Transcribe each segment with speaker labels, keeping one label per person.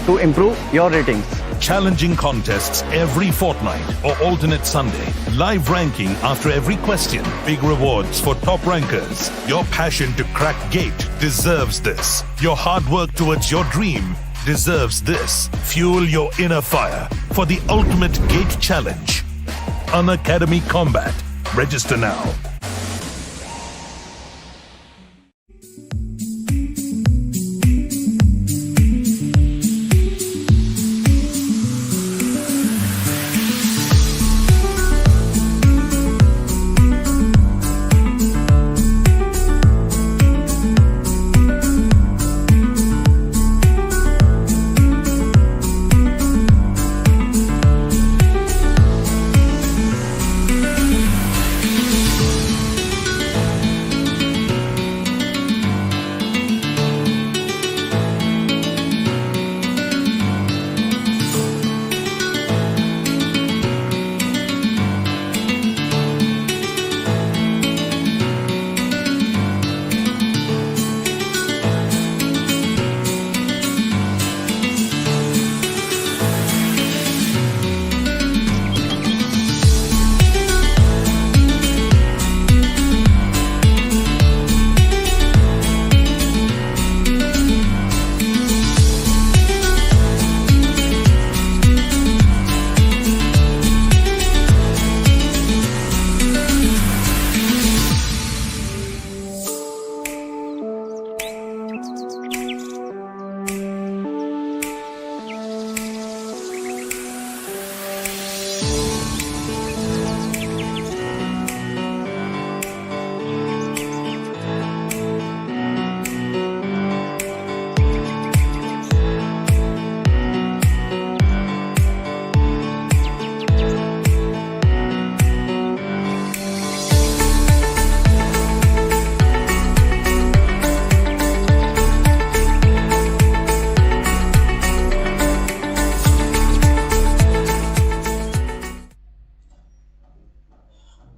Speaker 1: to improve your ratings.
Speaker 2: Challenging contests every fortnight or alternate Sunday. Live ranking after every question. Big rewards for top rankers. Your passion to crack GATE deserves this. Your hard work towards your dream deserves this. Fuel your inner fire for the ultimate GATE challenge. Unacademy Combat. Register now.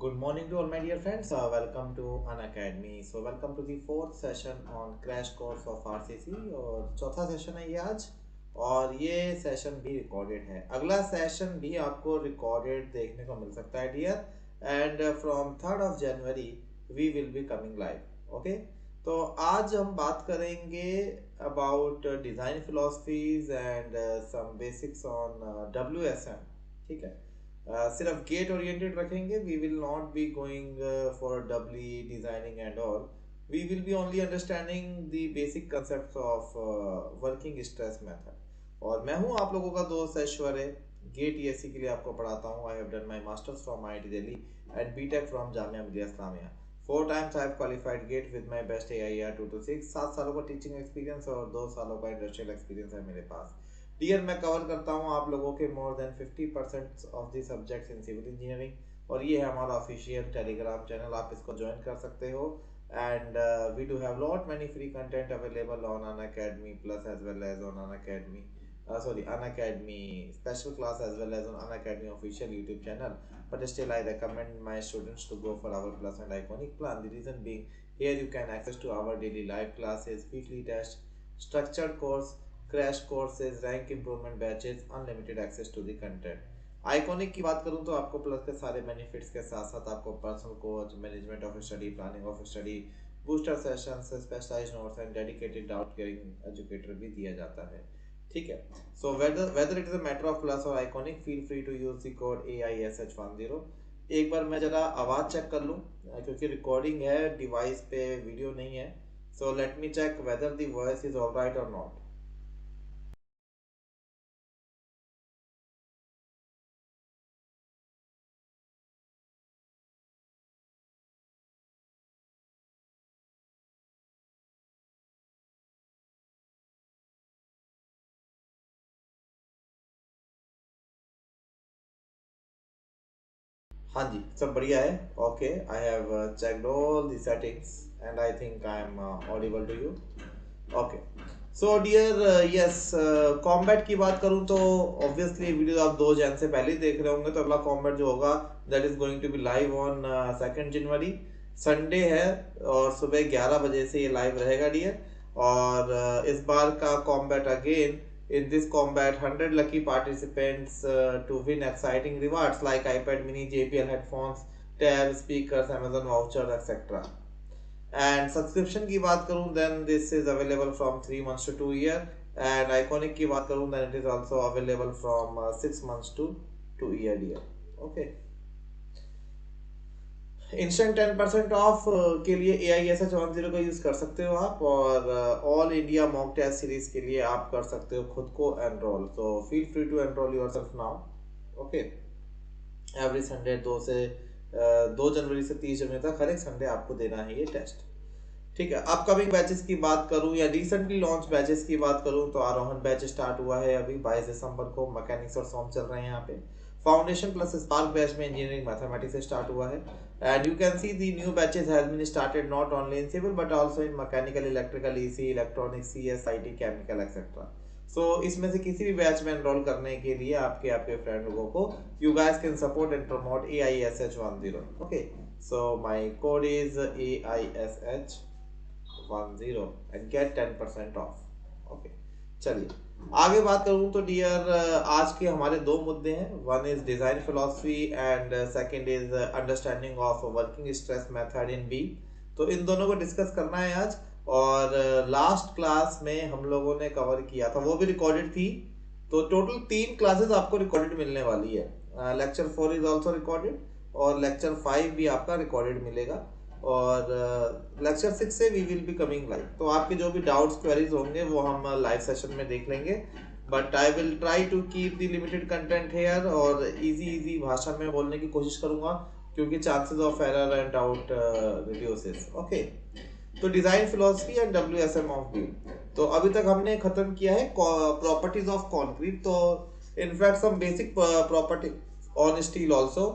Speaker 3: Good morning to all my dear friends. Welcome to Unacademy. So welcome to the fourth session on crash course of RCC और चौथा session है ये आज और ये session भी recorded है. अगला सेशन भी आपको रिकॉर्डेड देखने को मिल सकता है dear. And from 3rd of January we will be coming live. Okay, तो आज हम बात करेंगे about design philosophies and some basics on WSM. ठीक है, सिर्फ गेट ओरिएंटेड रखेंगे. We will not be going for doubly designing and all. We will be only understanding the basic concept of working stress method. और मैं हूं आप लोगों का दोस्त ऐश्वर्य. गेट ESE के लिए आपको पढ़ाता हूं. I have done my masters from IIT Delhi and BTech from Jamia Millia Islamia. 4 times I have qualified GATE with my best AIR 226. 7 सालों का टीचिंग एक्सपीरियंस और 2 सालों का इंडस्ट्रियल एक्सपीरियंस है मेरे पास. डियर, मैं कवर करता हूँ आप लोगों के more than 50% of the subjects in civil engineering और ये है हमारा ऑफिशियल टेलीग्राम चैनल. आप इसको ज्वाइन कर सकते हो. And we do have lot many free content available on Unacademy plus as well as on Unacademy Unacademy special class as well as on Unacademy official YouTube channel. But still I recommend my students to go for our plus and iconic plan. The reason being, here you can access to our daily live classes, weekly tests, structured course, crash courses, rank improvement batches, unlimited access to the content. Iconic की बात करूं तो आपको plus के सारे benefits के साथ साथ आपको personal coach, management of study, planning of study, booster sessions, specialised notes and dedicated doubt clearing educator भी दिया जाता है. ठीक है, so whether it is a matter of plus और iconic, feel free to use the code AISH10. एक बार मैं जरा आवाज चेक कर लूं क्योंकि रिकॉर्डिंग है, डिवाइस पे वीडियो नहीं है. So let me check whether the voice is alright और नॉट. हाँ जी, सब बढ़िया है. Okay, I have checked all the settings and I think I am audible to you. Okay, so dear, yes, combat की बात करूं तो ऑब्वियसली वीडियो आप 2 जन से पहले ही देख रहे होंगे. तो अगला कॉम्बैट जो होगा that is going to be live on 2 January. Sunday है और सुबह 11 बजे से ये लाइव रहेगा डियर. और इस बार का combat again In this combat, 100 lucky participants to win exciting rewards like iPad mini, JBL headphones, tab, speakers, Amazon voucher, etc. And subscription की बात करूँ then this is available from 3 months to 2 year, and iconic की बात करूँ then it is also available from 6 months to 2 year dear. Okay. Instant 10% of के लिए AISH10 का use कर सकते हो आप, और all India mock test series के लिए आप कर सकते हो खुद को enrol. So feel free to enrol yourself now. Okay. Every Sunday 2 जनवरी से 30 जनवरी तक हर एक संडे आपको देना है ये टेस्ट. ठीक है. अपकमिंग बैचेस की बात करूं या रिसेंटली लॉन्च बैचेस की बात करूं तो आरोहन बैच स्टार्ट हुआ है अभी 22 दिसंबर को. मैकेनिक्स और सॉम चल रहे हैं यहाँ पे. फाउंडेशन प्लस स्पार्क बैच में इंजीनियरिंग मैथमेटिक्स से स्टार्ट हुआ है. And you can see the new batches has been started not only in civil but also in mechanical, electrical, EC, electronics, CS, IT, chemical etcetera. So इसमें से किसी भी batch में enrol करने के लिए आपके फ्रेंड लोगों को you guys can support and promote AISH10. Okay. So my code is AISH10 and get 10% off. Okay. चलिए आगे बात करूं तो डियर आज के हमारे 2 मुद्दे हैं. One is design philosophy and second is understanding of working stress method in B. तो इन दोनों को डिस्कस करना है आज. और लास्ट क्लास में हम लोगों ने कवर किया था, वो भी रिकॉर्डेड थी. तो टोटल 3 क्लासेस आपको रिकॉर्डेड मिलने वाली है. लेक्चर 4 इज ऑल्सो रिकॉर्डेड और लेक्चर 5 भी आपका रिकॉर्डेड मिलेगा. और लेक्चर 6 से we will be coming live. तो आपके जो भी डाउट्स क्वेरीज होंगे वो हम लाइव सेशन में देख लेंगे. But I will try to keep the limited content here और इजी भाषा में बोलने की कोशिश करूंगा क्योंकि chances of error and doubt reduces. Okay. तो design philosophy and WSM of beam. तो अभी तक हमने खत्म किया है प्रॉपर्टीज ऑफ कॉन्क्रीट. तो in fact some basic property on steel also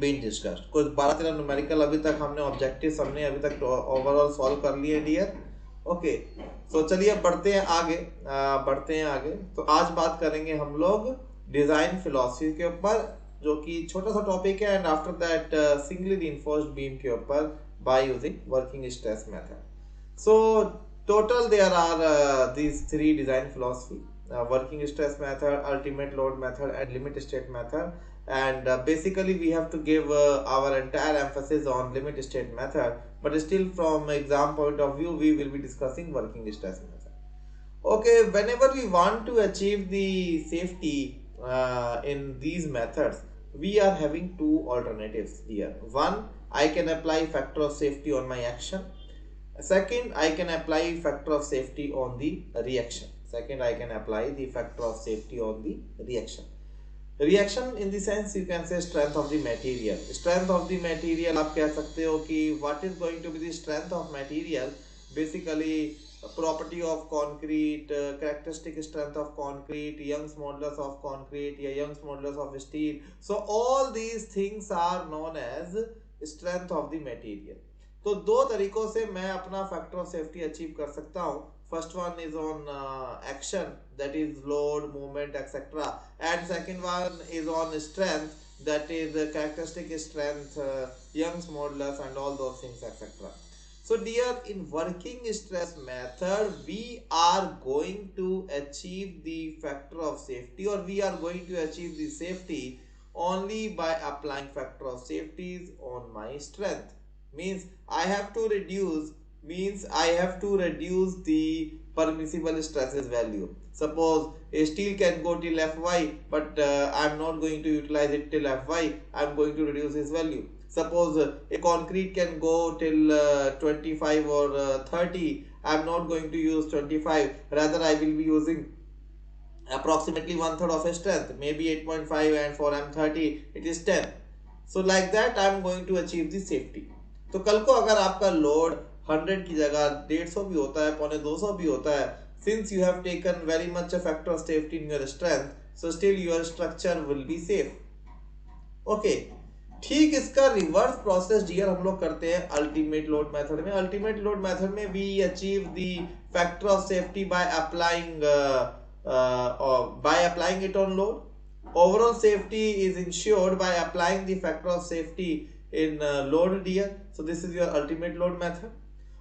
Speaker 3: been discussed. कुछ 12-13 न्यूमेरिकल अभी तक हमने ऑब्जेक्टिव्स हमने अभी तक ओवरऑल सॉल्व कर लिए डियर. ओके. सो चलिए बढ़ते हैं आगे. तो आज बात करेंगे हम लोग डिजाइन फिलॉसफी के ऊपर जो कि छोटा सा टॉपिक है. And after that singly reinforced beam के ऊपर by using working stress method. So total there are these 3 design philosophy, working stress method, ultimate load method and limit state method. And basically we have to give our entire emphasis on limit state method, but still from exam point of view we will be discussing working stress method. Okay, whenever we want to achieve the safety in these methods, we are having 2 alternatives here. One, I can apply factor of safety on my action. Second, I can apply factor of safety on the reaction. Reaction in the sense you can say strength of the material. Strength of the material आप कह सकते हो कि what is going to be the strength of material. Basically property of concrete, characteristic strength of concrete, Young's modulus of concrete या Young's modulus of steel. So all these things are known as strength of the material. तो 2 तरीकों से मैं अपना factor of safety achieve कर सकता हूँ. First one is on action, that is load, movement etcetera. And second one is on strength, that is characteristic strength, Young's modulus and all those things etcetera. So dear, in working stress method we are going to achieve the factor of safety, or we are going to achieve the safety only by applying factor of safeties on my strength. Means I have to reduce the permissible stresses value. Suppose a steel can go till Fy, but I am not going to utilize it till Fy. I am going to reduce its value. Suppose a concrete can go till 25 or 30. I am not going to use 25. Rather, I will be using approximately 1/3 of a strength, maybe 8.5, and for M30 it is 10. So like that I am going to achieve the safety. तो कल को अगर आपका load 100 की जगह 150 भी होता है, 250 भी होता है, since you have taken very much a factor of safety in your strength, so still your structure will be safe. Okay. ठीक इसका रिवर्स प्रोसेस डियर हम लोग करते हैं अल्टीमेट लोड मेथड में. अल्टीमेट लोड मेथड में we achieve the factor of safety by applying it on load. Overall safety is ensured by applying the factor of safety in load dear. So this is your ultimate load method.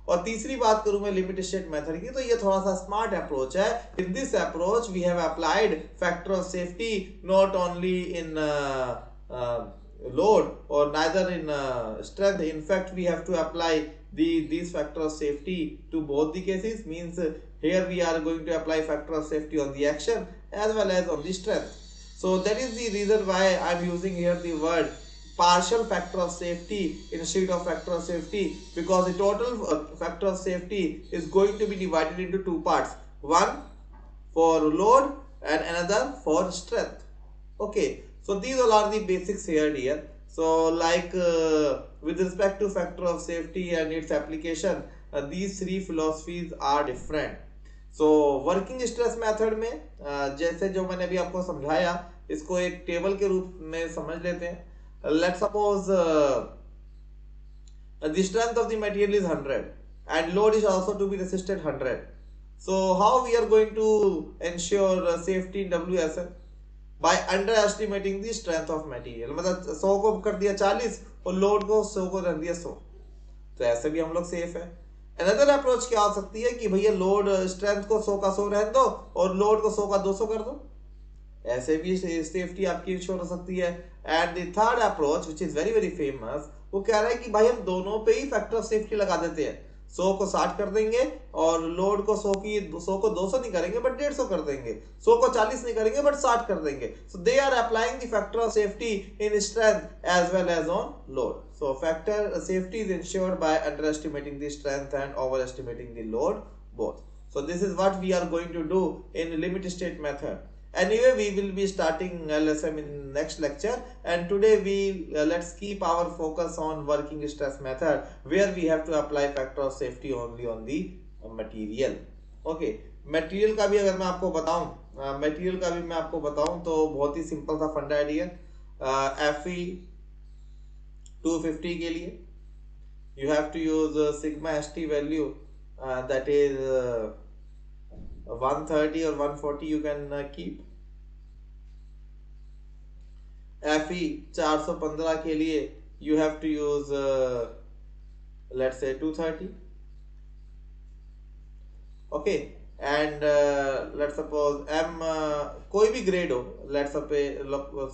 Speaker 3: और तीसरी बात करूं मैं limit state method की, तो ये थोड़ा सा स्मार्ट अप्रोच है. In this approach we have applied factor of safety not only in load or neither in strength. In fact, we have to apply these factor of safety to both the cases. Means here we are going to apply factor of safety on the action as well as on the strength. So that is the reason why I am using here the word partial factor of safety instead of factor of safety, because the total factor of safety is going to be divided into two parts, one for load and another for strength. Okay, so these all are the basics here. So like with respect to factor of safety and its application, these three philosophies are different. So working stress method में जैसे जो मैंने अभी आपको समझाया, इसको एक table के रूप में समझ लेते हैं. Let's suppose the strength of the material is 100 and load is also to be resisted 100. So how we are going to ensure safety in WSM? By underestimating the strength of material. मतलब 100 को कर दिया 40 और load को 100 को रख दिया 100, तो ऐसे भी हम लोग सेफ है. अनदर अप्रोच क्या हो सकती है कि भैया लोड स्ट्रेंथ को 100 का 100 रहने दो और लोड को 100 का 200 कर दो, ऐसे भी सेफ्टी आपकी इंश्योर हो सकती है. And the third approach which is very very famous, वो कह रहा है कि भाई हम दोनों पे ही फैक्टर ऑफ सेफ्टी लगा देते हैं, 100 को 60 कर देंगे और लोड को 100 को 200 नहीं करेंगे बट 150 कर देंगे, 100 को 40 नहीं करेंगे बट 60 कर देंगे. So they are applying the factor of safety in strength as well as on load. So factor safety is ensured by under estimating the strength and over estimating the load both. So this is what we are going to do in limit state method. Anyway, we will be starting LSM in next lecture, and today we let's keep our focus on working stress method, where we have to apply factor of safety only on the material. Okay, material का भी अगर मैं आपको बताऊं, material का भी मैं आपको बताऊं तो बहुत ही सिंपल सा फंडा है डियर. Fe 250 के लिए you have to use sigma st value that is 130 or 140 you can keep. Fe 415 के लिए you have to use let's say 230. Okay, and let's suppose m कोई भी ग्रेड हो, let's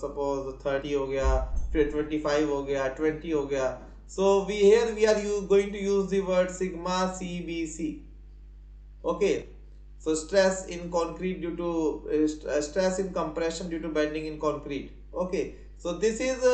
Speaker 3: suppose 30 हो गया, फिर 25 हो गया, 20 हो गया. So we are going to use the word sigma CBC. Okay, so stress in concrete due to stress in compression due to bending in concrete. Okay, so this is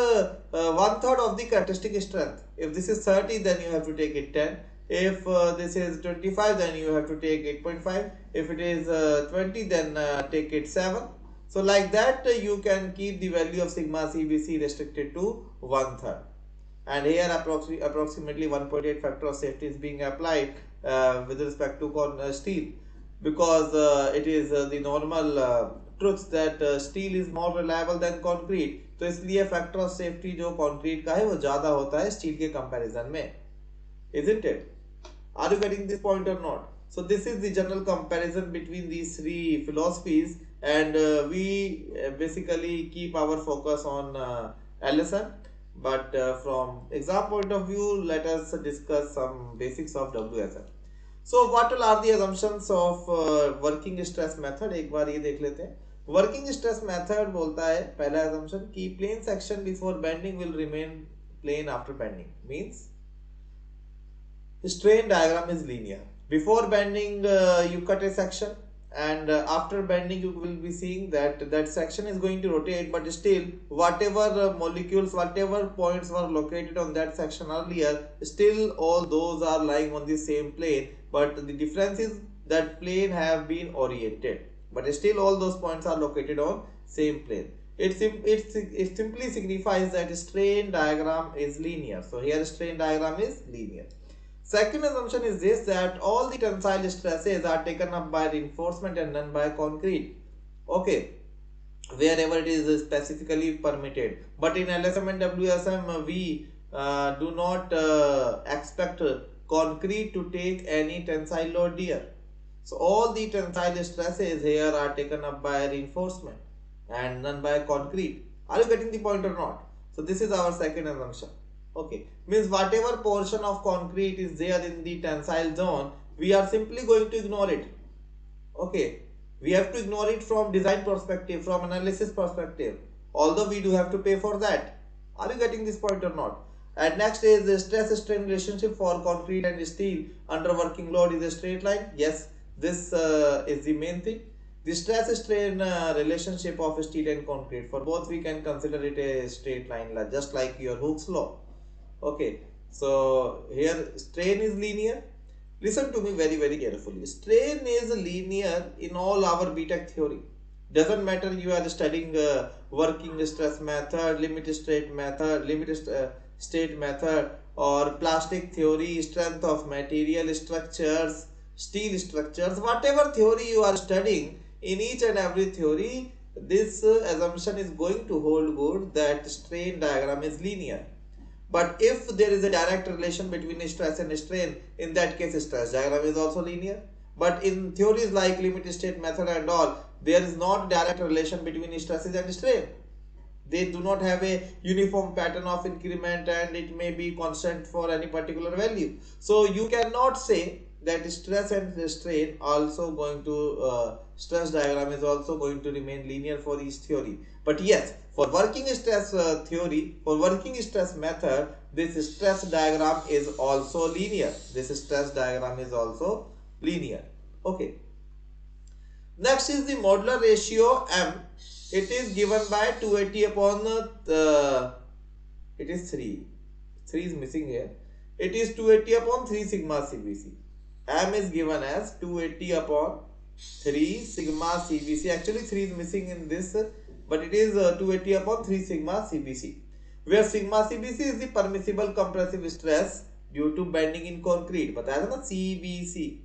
Speaker 3: 1/3 of the characteristic strength. If this is 30, then you have to take it 10. If this is 25, then you have to take 8.5. If it is 20, then take it 7. So like that you can keep the value of sigma CBC restricted to 1/3. And here approximately 1.8 factor of safety is being applied with respect to steel, because it is the normal truth that steel is more reliable than concrete. तो इसलिए factor of safety जो concrete का है वो ज्यादा होता है steel के कंपैरिजन में. Isn't it? Are you getting this point or not? So this is the general comparison between these three philosophies, and we basically keep our focus on LSM. But from exam point of view, let us discuss some basics of WSM. So what all are the assumptions of working stress method? एक बार ये देख लेते हैं. Working stress method बोलता है पहला assumption कि plane section before bending will remain plane after bending. Means strain diagram is linear. Before bending you cut a section, and after bending you will be seeing that section is going to rotate, but still whatever molecules, whatever points were located on that section earlier, still all those are lying on the same plane, but the difference is that plane have been oriented, but still all those points are located on same plane. It simply signifies that strain diagram is linear. So here strain diagram is linear. Second assumption is this, that all the tensile stresses are taken up by reinforcement and none by concrete. Okay, wherever it is specifically permitted. But in LSM and WSM we do not expect concrete to take any tensile load here. So all the tensile stresses here are taken up by reinforcement and none by concrete. Are you getting the point or not? So this is our second assumption. Okay, means whatever portion of concrete is there in the tensile zone, we are simply going to ignore it. Okay, we have to ignore it from design perspective, from analysis perspective, although we do have to pay for that. Are you getting this point or not? And next is the stress strain relationship for concrete and steel under working load is a straight line. Yes, this is the main thing. The stress strain relationship of steel and concrete, for both we can consider it a straight line, just like your Hooke's law. Okay, so here strain is linear. Listen to me very carefully. Strain is linear in all our BTech theory. Doesn't matter you are studying working stress method, limit state method, or plastic theory, strength of material structures, steel structures, whatever theory you are studying, in each and every theory, this assumption is going to hold good that strain diagram is linear. But if there is a direct relation between stress and strain, in that case stress diagram is also linear. But in theories like limit state method and all, there is not direct relation between stresses and strain. They do not have a uniform pattern of increment and it may be constant for any particular value. So you cannot say that stress and strain also going to stress diagram is also going to remain linear for each theory. But yes, for working stress theory, for working stress method, this stress diagram is also linear. This stress diagram is also linear. Okay. Next is the modular ratio M. It is given by 280 upon it is 3. 3 is missing here. It is 280 upon 3 sigma CBC. M is given as 280 upon 3 sigma CBC. Actually 3 is missing in this, but it is 280 upon 3 sigma CBC. Where sigma CBC is the permissible compressive stress due to bending in concrete. बताया था ना CBC.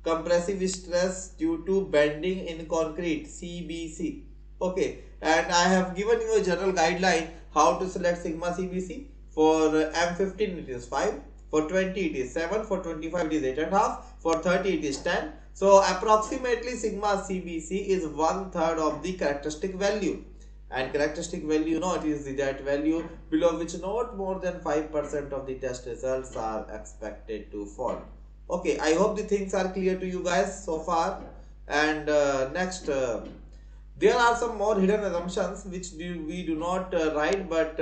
Speaker 3: Compressive stress due to bending in concrete, CBC. Okay, and I have given you a general guideline how to select sigma CBC. For M15 it is 5, for 20 it is 7, for 25 it is 8.5, for 30 it is 10. So approximately sigma CBC is 1/3 of the characteristic value. And characteristic value, you know, it is that value below which not more than 5% of the test results are expected to fall. Okay, I hope the things are clear to you guys so far. And next, there are some more hidden assumptions which we do not write, but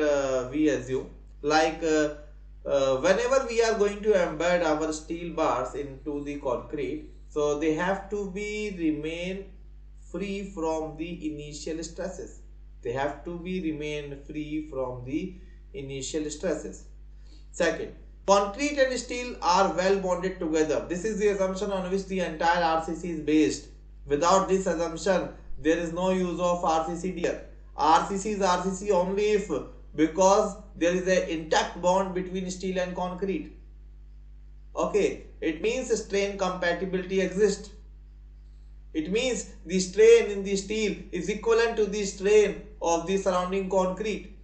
Speaker 3: we assume. Like whenever we are going to embed our steel bars into the concrete, so they have to be remain free from the initial stresses. They have to be remain free from the initial stresses. Second, concrete and steel are well bonded together. This is the assumption on which the entire RCC is based. Without this assumption, there is no use of RCC, dear. RCC is RCC only if, because there is an intact bond between steel and concrete. Okay, it means strain compatibility exists. It means the strain in the steel is equivalent to the strain of the surrounding concrete.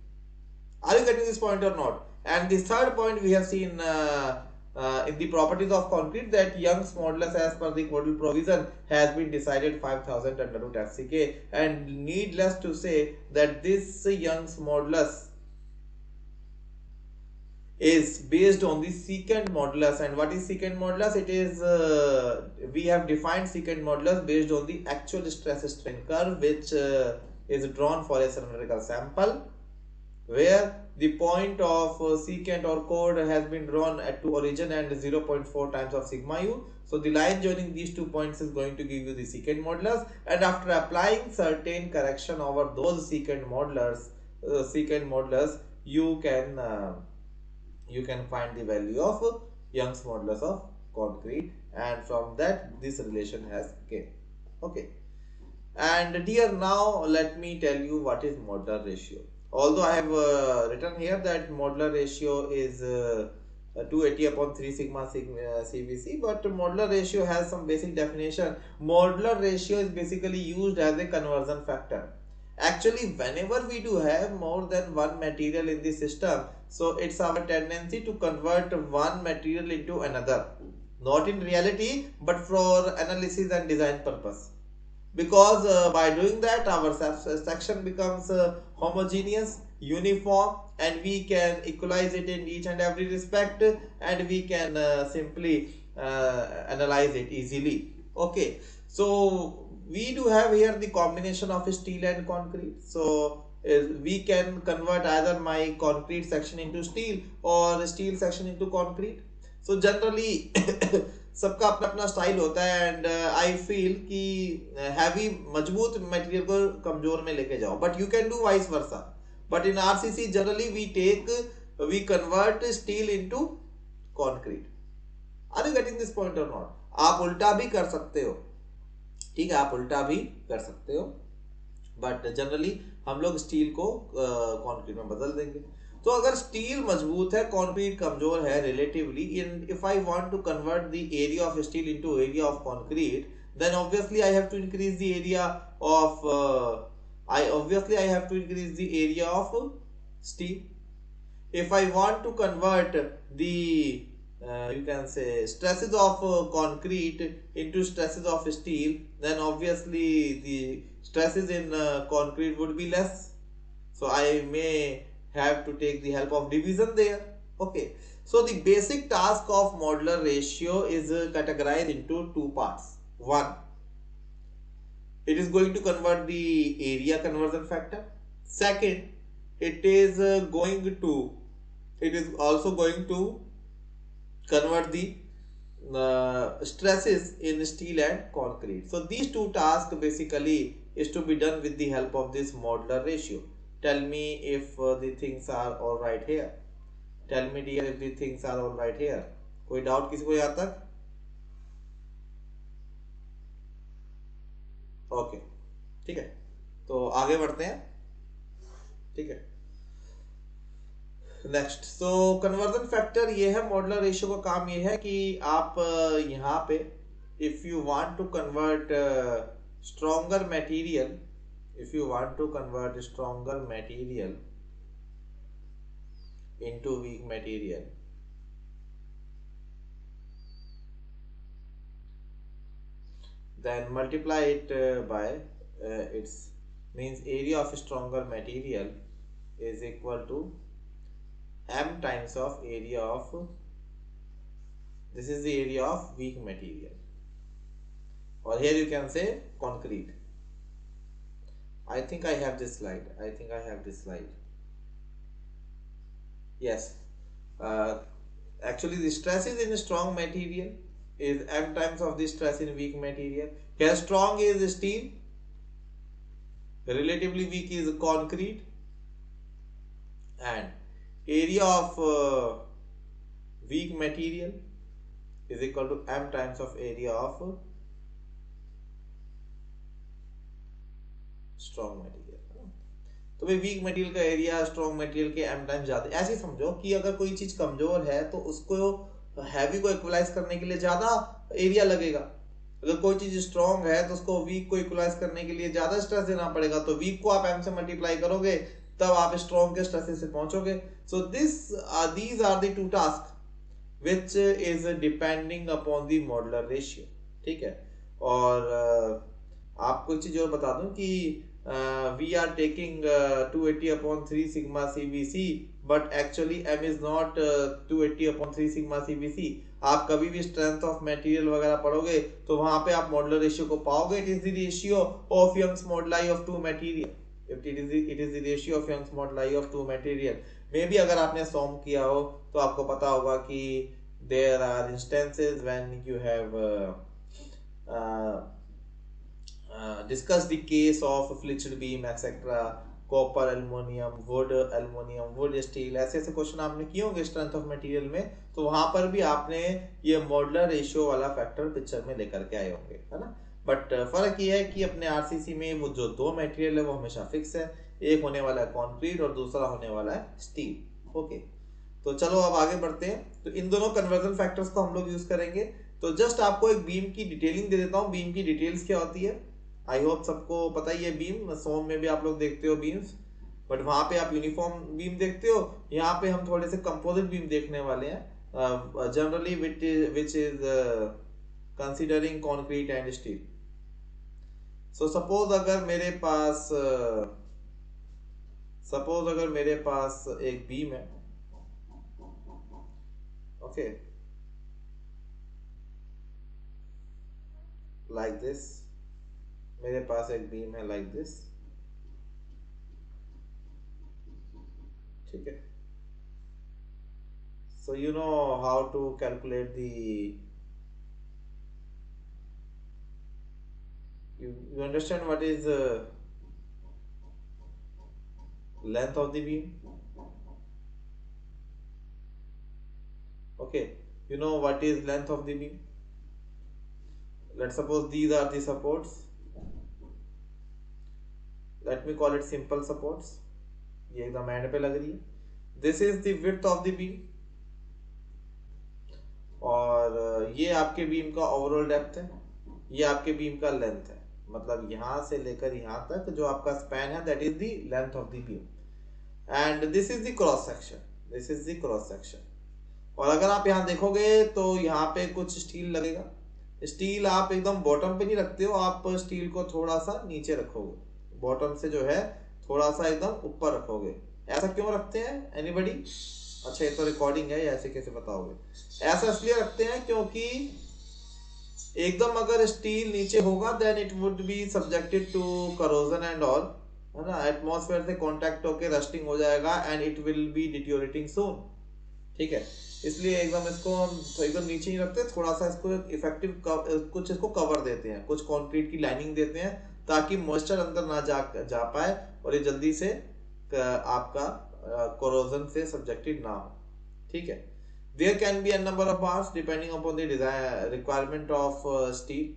Speaker 3: Are you getting this point or not? And the third point we have seen in the properties of concrete, that Young's modulus as per the codal provision has been decided 5000 under root FCK, and needless to say that this Young's modulus is based on the secant modulus. And what is secant modulus? It is we have defined secant modulus based on the actual stress strain curve which is drawn for a cylindrical sample, where the point of secant or chord has been drawn at to origin and 0.4 times of sigma u. So the line joining these 2 points is going to give you the secant modulus, and after applying certain correction over those secant modulus, you can find the value of Young's modulus of concrete, and from that this relation has came. Okay, and dear, now let me tell you what is modular ratio. Although I have written here that modular ratio is 280 upon 3 sigma CBC, but modular ratio has some basic definition. Modular ratio is basically used as a conversion factor. Actually, whenever we do have more than one material in the system, so it's our tendency to convert one material into another. Not in reality, but for analysis and design purpose. Because by doing that, our section becomes homogeneous, uniform, and we can equalize it in each and every respect, and we can simply analyze it easily. Okay, so we do have here the combination of steel and concrete. So we can convert either my concrete section into steel or steel section into concrete. So generally सबका अपना अपना style होता है, and I feel कि heavy मजबूत material को कमजोर में लेके जाओ, but you can do vice versa. But in RCC generally we convert steel into concrete. Are you getting this point or not? आप उल्टा भी कर सकते हो, ठीक है, आप उल्टा भी कर सकते हो, बट जनरली हम लोग स्टील को कंक्रीट में बदल देंगे. तो अगर स्टील मजबूत है, कंक्रीट कमजोर है relatively, if I want to convert the area of steel into area of concrete, then obviously I have to increase the area of I have to increase the area of steel. If I want to convert the you can say stresses of concrete into stresses of steel, then obviously the stresses in concrete would be less, so I may have to take the help of division there. Okay, so the basic task of modular ratio is categorized into two parts. One, it is going to convert the area conversion factor. Second, it is also going to convert the stresses in steel and concrete. So these two tasks basically is to be done with the help of this modular ratio. Tell me if the things are all right here. Tell me dear if the things are all right here. कोई doubt किसी को यहाँ तक? Okay, ठीक है, तो आगे बढ़ते हैं. ठीक है, नेक्स्ट. सो कन्वर्जन फैक्टर ये है, मॉडुलर रेशियो का काम ये है कि आप यहाँ पे if you want to convert stronger material, if you want to convert stronger material into weak material, then multiply it by its means area of stronger material is equal to m times of area of, this is the area of weak material, or here you can say concrete. I think I have this slide. Yes, actually the stresses in strong material is m times of the stress in weak material. Here strong is steel, relatively weak is concrete, and area of weak material is equal to m times of area of strong material. तो भाई week material का area strong material के m time ज्यादा. ऐसे समझो कि अगर कोई चीज कमजोर है तो उसको हैवी को इक्वलाइज करने के लिए ज्यादा एरिया लगेगा. अगर कोई चीज स्ट्रॉन्ग है तो उसको वीक को इक्वलाइज करने के लिए ज्यादा स्ट्रेस देना पड़ेगा. तो वीक को आप m से मल्टीप्लाई करोगे तब आप स्ट्रॉन्ग के स्ट्रेस से पहुंचोगे. So these are the two task which is depending upon the modular ratio. ठीक है, और आपको एक चीज और बता दूं कि we are taking 280 upon 3 sigma CBC, but actually m is not 280 upon 3 sigma CBC. आप कभी भी स्ट्रेंथ ऑफ मटेरियल वगैरह पढ़ोगे तो वहां पे आप मॉडुलर रेशियो को पाओगे. It is the ratio of Young's moduli of two material. It is the ratio of Young's moduli of two material. Maybe अगर आपने सॉम किया हो तो आपको पता होगा कि there are instances when you have discuss the case of flitched beam etc, copper aluminum wood steel, ऐसे क्वेश्चन आपने किए होंगे स्ट्रेंथ ऑफ मटेरियल में. तो वहां पर भी आपने ये मॉडुलर रेशियो वाला फैक्टर पिक्चर में लेकर के आए होंगे, है ना. बट फर्क ये है कि अपने आरसीसी में वो जो दो मटेरियल है वो हमेशा फिक्स है. एक होने वाला है कंक्रीट और दूसरा होने वाला है स्टील. ओके, तो चलो अब आगे बढ़ते हैं. तो इन दोनों कन्वर्जन फैक्टर्स को हम लोग यूज करेंगे. तो जस्ट आपको एक बीम की डिटेलिंग दे देता हूँ. बीम की डिटेल्स क्या होती है, आई होप सबको पता ही है. बीम सोम में भी आप लोग देखते हो बीम्स, बट वहां पे आप यूनिफॉर्म बीम देखते हो. यहाँ पे हम थोड़े से कंपोजिट बीम देखने वाले हैं, generally which is considering concrete and steel. So suppose अगर मेरे पास सपोज अगर मेरे पास एक बीम है, ओके, लाइक दिस, मेरे पास एक बीम है लाइक दिस, ठीक है। So you know how to calculate the, you understand what is length of the beam? Okay, you know what is length of the beam? Let's suppose these are the supports, let me call it simple supports, ये एकदम and पे लग रही है, this is the width of the beam, और ये आपके beam का ओवरऑल डेप्थ है, ये आपके बीम का लेंथ है, मतलब यहां से लेकर यहां तक जो आपका स्पैन है that is the length of the beam, and this is the cross section, this is the cross section. और अगर आप यहाँ देखोगे तो यहाँ पे कुछ स्टील लगेगा, स्टील आप एकदम बॉटम पे नहीं रखते हो, आप स्टील को थोड़ा सा नीचे रखोगे, बॉटम से जो है थोड़ा सा एकदम ऊपर रखोगे। ऐसा क्यों रखते हैं, एनीबडी? अच्छा ये तो रिकॉर्डिंग है, ऐसे कैसे बताओगे? ऐसा इसलिए रखते हैं क्योंकि एकदम अगर स्टील नीचे होगा then it would be subjected to corrosion and all, है ना, एटमॉस्फेयर से कांटेक्ट होके रस्टिंग हो जाएगा and it will be deteriorating soon, ठीक है। इसलिए एकदम इसको हम तो एकदम नीचे ही रखते हैं, थोड़ा सा इसको इफेक्टिव कुछ इसको कवर देते हैं, कुछ कंक्रीट की लाइनिंग देते हैं ताकि मॉइस्चर अंदर ना जा पाए और ये जल्दी से आपका कोरोजन से सब्जेक्टेड ना हो, ठीक है। There can be a number of bars depending upon the requirement of steel,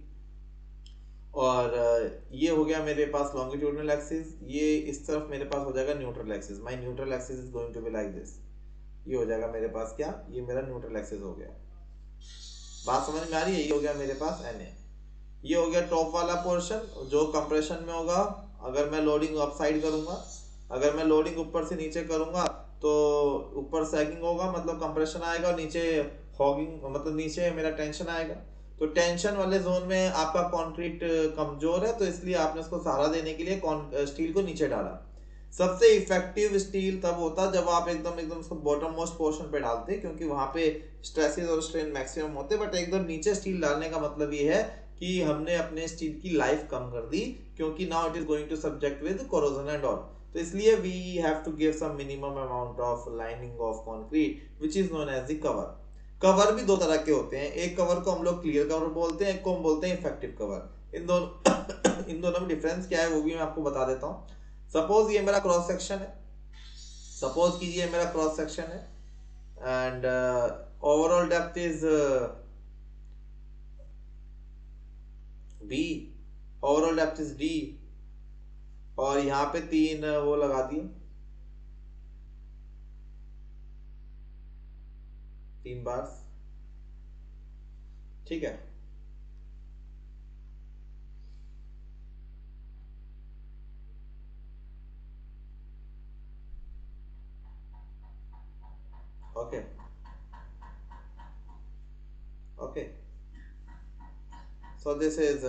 Speaker 3: और ये हो गया मेरे पास लॉन्गिट्यूडनल एक्सिस, ये इस तरफ मेरे पास हो जाएगा neutral axis, my neutral axis is going to be like this, ये हो जाएगा मेरे पास क्या, ये मेरा न्यूट्रल एक्सिस हो गया, बात समझ में आ रही है? ये हो गया मेरे पास Na, ये हो गया टॉप वाला पोर्शन जो कंप्रेशन में होगा, अगर मैं लोडिंग अप साइड करूंगा, अगर मैं लोडिंग ऊपर से नीचे करूंगा तो ऊपर सैगिंग होगा मतलब कंप्रेशन आएगा, और नीचे हॉगिंग मतलब नीचे मेरा टेंशन आएगा। तो टेंशन वाले जोन में आपका कंक्रीट कमजोर है, तो इसलिए आपने उसको सहारा देने के लिए स्टील को नीचे डाला। सबसे इफेक्टिव स्टील तब होता जब आप एकदम एकदम उसको बॉटम मोस्ट पोर्शन पे डालते, क्योंकि वहां पे स्ट्रेसेस और स्ट्रेन मैक्सिमम होते, बट एकदम नीचे स्टील डालने का मतलब ये है कि हमने अपने स्टील की लाइफ कम कर दी, क्योंकि now it is going to subject with corrosion and all. तो इसलिए we have to give some minimum amount of lining of concrete which is known as the cover. Cover भी दो तरह के होते हैं, एक कवर को हम लोग क्लियर कवर बोलते हैं, एक को हम बोलते हैं इफेक्टिव कवर। इन दोनों इन दोनों में डिफरेंस क्या है वो भी मैं आपको बता देता हूँ। सपोज ये मेरा क्रॉस सेक्शन है, सपोज कीजिए मेरा क्रॉस सेक्शन है, and overall depth is B, overall depth is D, और यहाँ पे 3 वो लगा दिए, 3 बार्स, ठीक है। Okay okay, so this is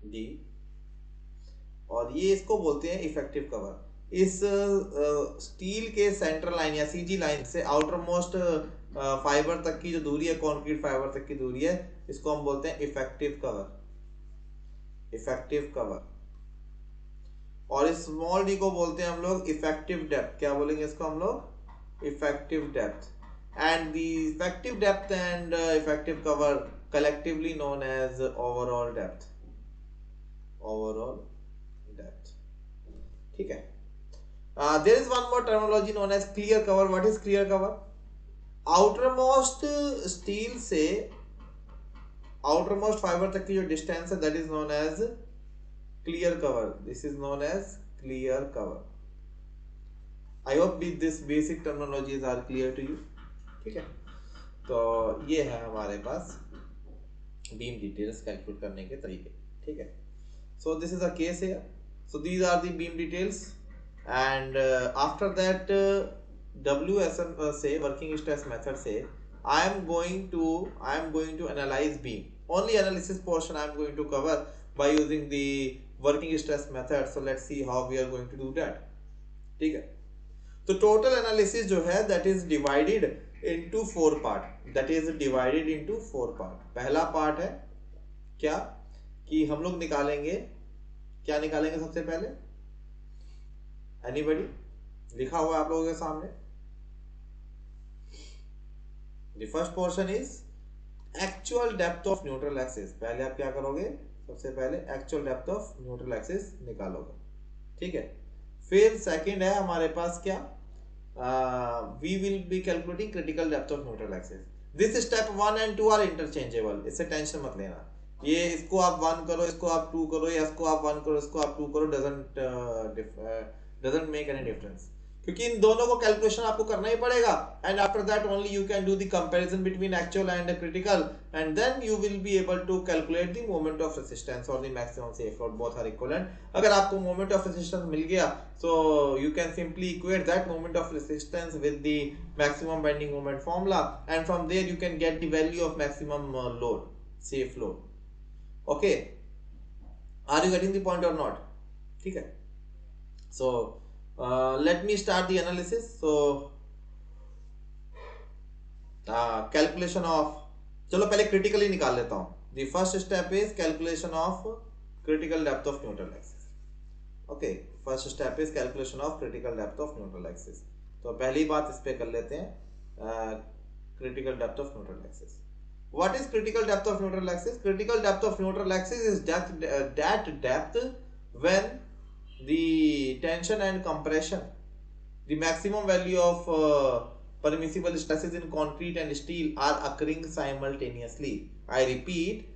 Speaker 3: D, और ये इसको बोलते हैं इफेक्टिव कवर। इस स्टील के सेंट्रल लाइन या सीजी लाइन से आउटर मोस्ट फाइबर तक की जो दूरी है, कंक्रीट फाइबर तक की दूरी है, इसको हम बोलते हैं इफेक्टिव कवर, इफेक्टिव कवर। और इस स्मॉल डी को बोलते हैं हम लोग इफेक्टिव डेप्थ, क्या बोलेंगे इसको हम लोग, effective depth. And the effective depth and effective cover collectively known as overall depth, overall depth, ठीक है। There is one more terminology known as clear cover. What is clear cover? Outermost steel से outermost fiber तक की जो distance है that is known as clear cover, this is known as clear cover. I hope this basic terminologies are clear to you, ठीक है। तो ये है हमारे पास बीम डिटेल्स कैलकुलेट करने के तरीके, ठीक है। So this is a case here. So these are the beam details, and after that WSM say working stress method say I am going to analyze beam. Only analysis portion I am going to cover. by using the working stress method. So let's see how we are going to do that. ठीक है, तो total analysis जो है that is divided into 4 part. That is divided into 4 part. पहला part है क्या कि हम लोग निकालेंगे, क्या निकालेंगे सबसे पहले, एनीबॉडी, लिखा हुआ है आप लोगों के सामने. The first portion is actual depth of neutral axis. पहले आप क्या करोगे, सबसे पहले actual depth of neutral axis निकालोगे. ठीक है, फिर सेकंड है हमारे पास क्या, we will be calculating critical depth of neutral axis. This step 1 and 2 are interchangeable, इससे टेंशन मत लेना. ये इसको आप 1 करो, इसको आप 2 करो, या इसको आप 1 करो, इसको आप 2 करो, डजंट मेक एनी डिफरेंस, क्योंकि इन दोनों को कैलकुलेशन आपको करना ही पड़ेगा. And after that only you can do the comparison between actual and critical, and then you will be able to calculate the moment of resistance और the maximum safe load. Both are equivalent. अगर आपको moment of resistance मिल गया, so you can simply equate that moment of resistance with the maximum bending moment formula, and from there you can get the value of maximum load, safe load. Okay, are you getting the point or not? ठीक है, सो let me start the analysis. So calculation of, चलो पहले critical ही निकाल लेता हूँ. The first step is calculation of critical depth of neutral axis. Okay, first step is calculation of critical depth of neutral axis. तो पहली बात इस पे कर लेते हैं, critical depth of neutral axis. What is critical depth of neutral axis? Critical depth of neutral axis is that depth when the tension and compression, the maximum value of permissible stresses in concrete and steel are occurring simultaneously. I repeat,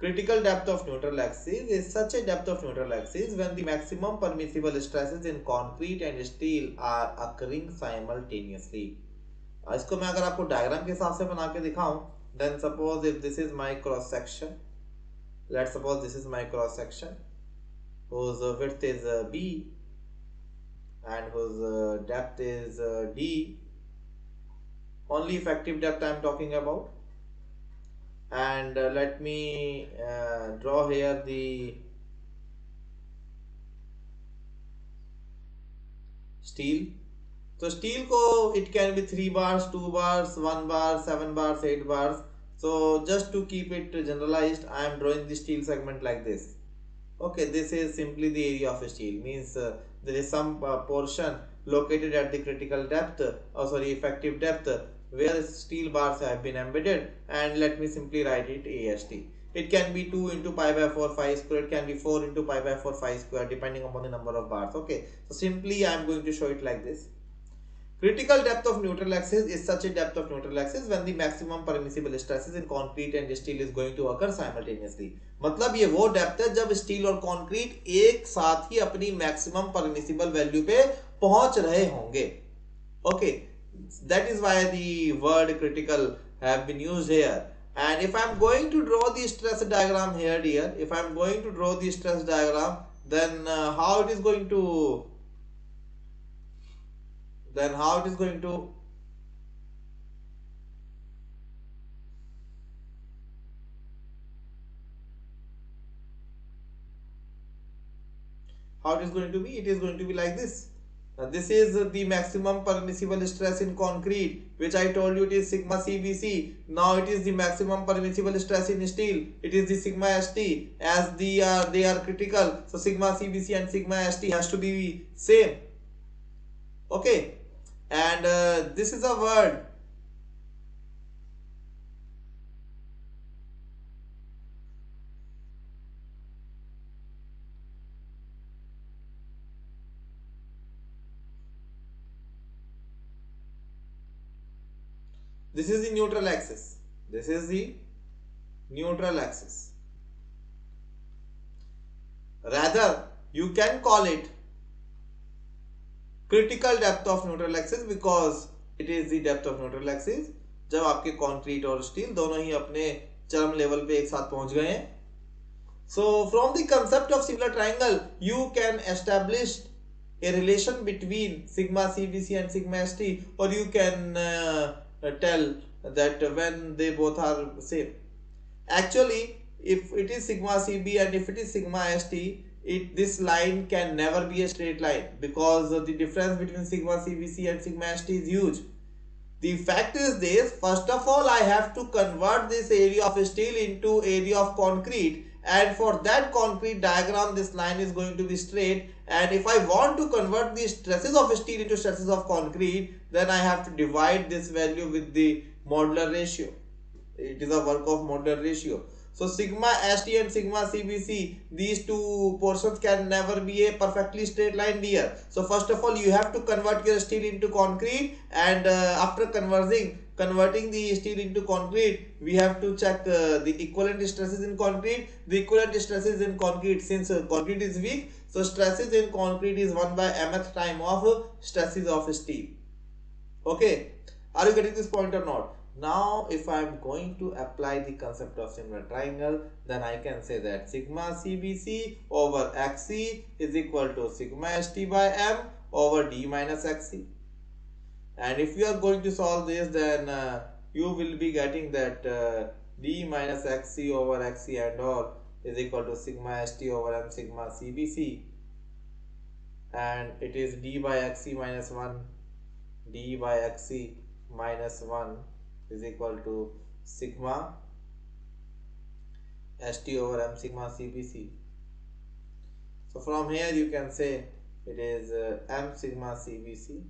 Speaker 3: critical depth of neutral axis is such a depth of neutral axis when the maximum permissible stresses in concrete and steel are occurring simultaneously. इसको मैं अगर आपको diagram के हिसाब से बना के दिखाऊं, then suppose if this is my cross section, let's suppose this is my cross section whose width is B and whose depth is D. Only effective depth I am talking about. And let me draw here the steel. So steel ko it can be 3 bars, 2 bars, 1 bar, 7 bars, 8 bars. So just to keep it generalized, I am drawing the steel segment like this. Okay, this is simply the area of steel, means there is some portion located at the critical depth, effective depth, where steel bars have been embedded, and let me simply write it AST. It can be 2 into pi by 4 phi square, it can be 4 into pi by 4 phi square, depending upon the number of bars. Okay, so simply I am going to show it like this. Critical depth of neutral axis is such a depth of neutral axis when the maximum permissible stresses in concrete and steel is going to occur simultaneously. मतलब ये वो depth है जब steel और concrete एक साथ ही अपनी maximum permissible value पे पहुंच रहे होंगे. Okay, that is why the word critical have been used here. And if I am going to draw the stress diagram here, dear, if I am going to draw the stress diagram, then how it is going to be? It is going to be like this. This is the maximum permissible stress in concrete, which I told you it is sigma CBC. Now it is the maximum permissible stress in steel. It is the sigma ST. As they are critical, so sigma CBC and sigma ST has to be same. Okay, and this is a word. This is the neutral axis. This is the neutral axis. Rather, you can call it critical depth of neutral axis because it is the depth of neutral axis जब आपके concrete और steel दोनों ही अपने चरम level पे एक साथ पहुंच गए हैं. So from the concept of similar triangle, you can establish a relation between sigma CBC and sigma ST, or you can tell that when they both are same. Actually, if it is sigma CB and if it is sigma ST, this line can never be a straight line because the difference between sigma CBC and sigma ST is huge. The fact is this: first of all, I have to convert this area of steel into area of concrete, and for that concrete diagram this line is going to be straight, and if I want to convert the stresses of steel into stresses of concrete, then I have to divide this value with the modular ratio. It is a work of modular ratio. So sigma ST and sigma CBC, these two portions can never be a perfectly straight line here. So first of all, you have to convert your steel into concrete, and after converting the steel into concrete, we have to check the equivalent stresses in concrete. The equivalent stresses in concrete, since concrete is weak, so stresses in concrete is 1 by mth time of stresses of steel. Okay, are you getting this point or not? Now if I am going to apply the concept of similar triangle, then I can say that sigma CBC over XC is equal to sigma ST by M over D minus XC. And if you are going to solve this, then you will be getting that D minus XC over XC and all is equal to sigma ST over M sigma CBC, and it is D by XC minus 1, D by XC minus 1 is equal to sigma ST over M sigma CBC. So from here you can say it is M sigma CBC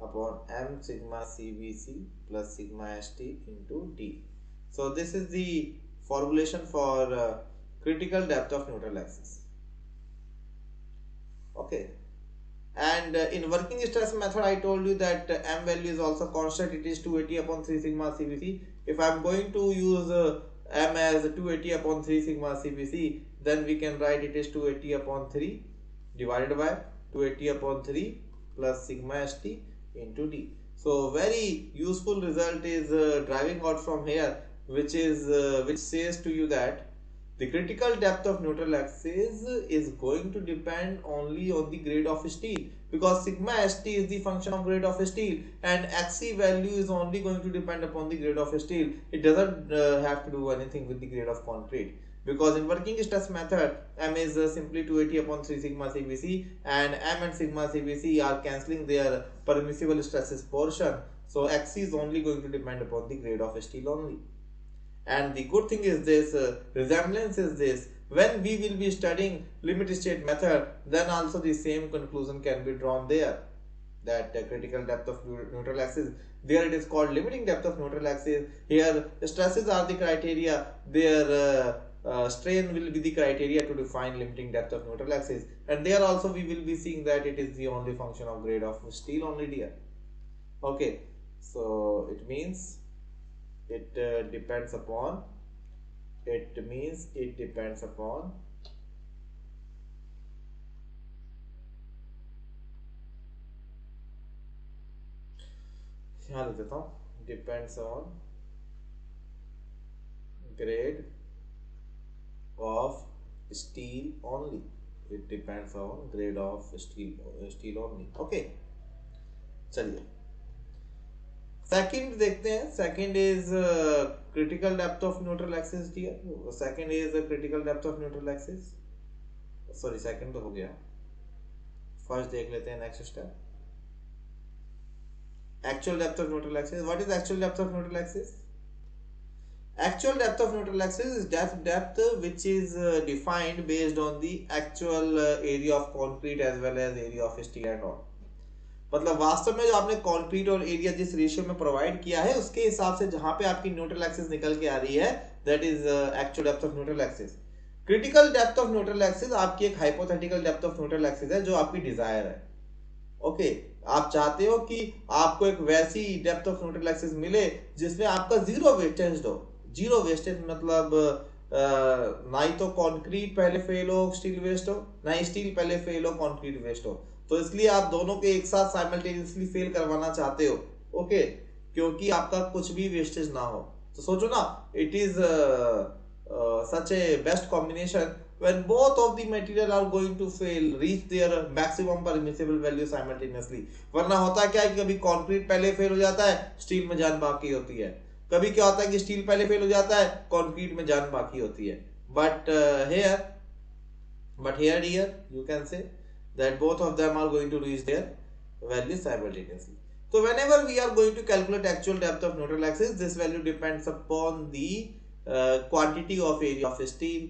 Speaker 3: upon M sigma CBC plus sigma ST into D. So this is the formulation for critical depth of neutral axis. Okay. And in working stress method, I told you that M value is also constant. It is 280 upon 3 sigma CBC. If I am going to use M as 280 upon 3 sigma CBC, then we can write it is 280 upon 3 divided by 280 upon 3 plus sigma ST into D. So very useful result is driving out from here, which says to you that the critical depth of neutral axis is going to depend only on the grade of steel, because sigma ST is the function of grade of steel and XC value is only going to depend upon the grade of steel. It doesn't have to do anything with the grade of concrete, because in working stress method M is simply 280 upon 3 sigma CBC, and M and sigma CBC are cancelling their permissible stresses portion. So XC is only going to depend upon the grade of steel only. And the good thing is this, resemblance is this: when we will be studying limit state method, then also the same conclusion can be drawn there, that critical depth of neutral axis, there it is called limiting depth of neutral axis. Here stresses are the criteria, their strain will be the criteria to define limiting depth of neutral axis, and there also we will be seeing that it is the only function of grade of steel only here. Okay, so it means it depends upon यहाँ लिख देता हूँ, depends on grade of steel only. It depends on grade of steel only. Okay, चलिए second देखते हैं. Second is critical depth of neutral axis dear. Second is critical depth of neutral axis. Sorry, second तो हो गया. First देख लेते हैं next step. Actual depth of neutral axis. What is actual depth of neutral axis? Actual depth of neutral axis is depth which is defined based on the actual area of concrete as well as area of steel and all. मतलब वास्तव में जो आपने concrete और area जिस ratio में provide किया है उसके हिसाब से जहां पे आपकी न्यूट्रल एक्सिस निकल के आ रही है, that is actual depth of neutral axis. Critical depth of neutral axis आपकी एक hypothetical depth of neutral axis है जो आपकी डिजायर है. ओके, आप चाहते हो कि आपको एक वैसी डेप्थ ऑफ न्यूट्रल एक्सिस मिले जिसमें आपका जीरो वेस्टेज हो. जीरो वेस्टेज मतलब ना ही तो कंक्रीट पहले फेल हो स्टील वेस्ट हो, ना ही स्टील पहले फेल हो कंक्रीट वेस्ट हो. तो इसलिए आप दोनों के एक साथ साइमल्टेनियसली फेल करवाना चाहते हो. ओके, क्योंकि आपका कुछ भी वेस्टेज ना हो. तो सोचो ना, it is such A best combination when both of the material are going to fail, reach their maximum permissible value simultaneously. वरना होता क्या है कि कभी कंक्रीट पहले फेल हो जाता है, स्टील में जान बाकी होती है. कभी क्या होता है कि स्टील पहले फेल हो जाता है, कंक्रीट में जान बाकी होती है. But here you can say that both of them are going to reach their values simultaneously. So whenever we are going to calculate actual depth of neutral axis, this value depends upon the quantity of area of steel.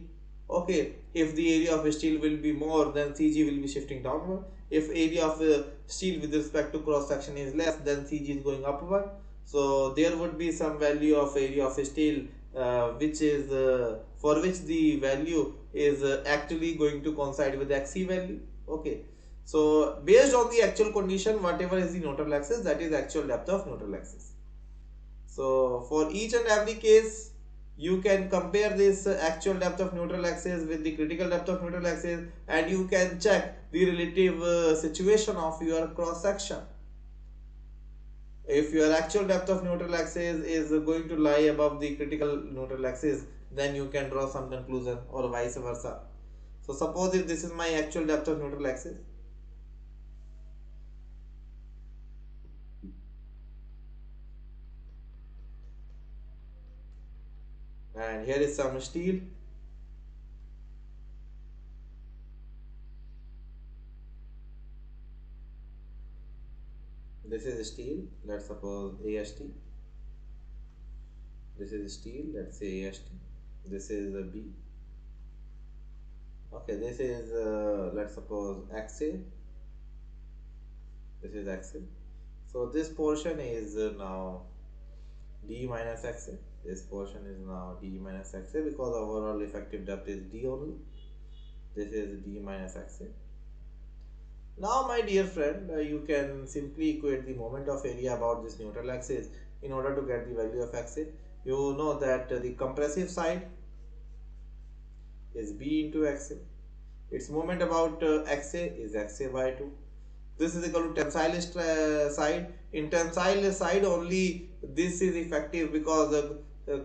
Speaker 3: Okay, if the area of steel will be more, then CG will be shifting downward. If area of steel with respect to cross section is less, then CG is going upward. So there would be some value of area of steel which is for which the value is actually going to coincide with the XC value. Okay, so based on the actual condition, whatever is the neutral axis, that is actual depth of neutral axis. So for each and every case, you can compare this actual depth of neutral axis with the critical depth of neutral axis, and you can check the relative situation of your cross section. If your actual depth of neutral axis is going to lie above the critical neutral axis, then you can draw some conclusion, or vice versa. So suppose if this is my actual depth of neutral axis, and here is some steel, this is steel, let's suppose AST, this is steel, let's say AST, this is a B, okay, this is let's suppose XA, this is XA. So this portion is now D minus XA, this portion is now D minus XA, because overall effective depth is D only. This is D minus XA. Now my dear friend, you can simply equate the moment of area about this neutral axis in order to get the value of XA. You know that the compressive side is B into XA. Its moment about XA is XA by 2. This is equal to tensile side. In tensile side only this is effective, because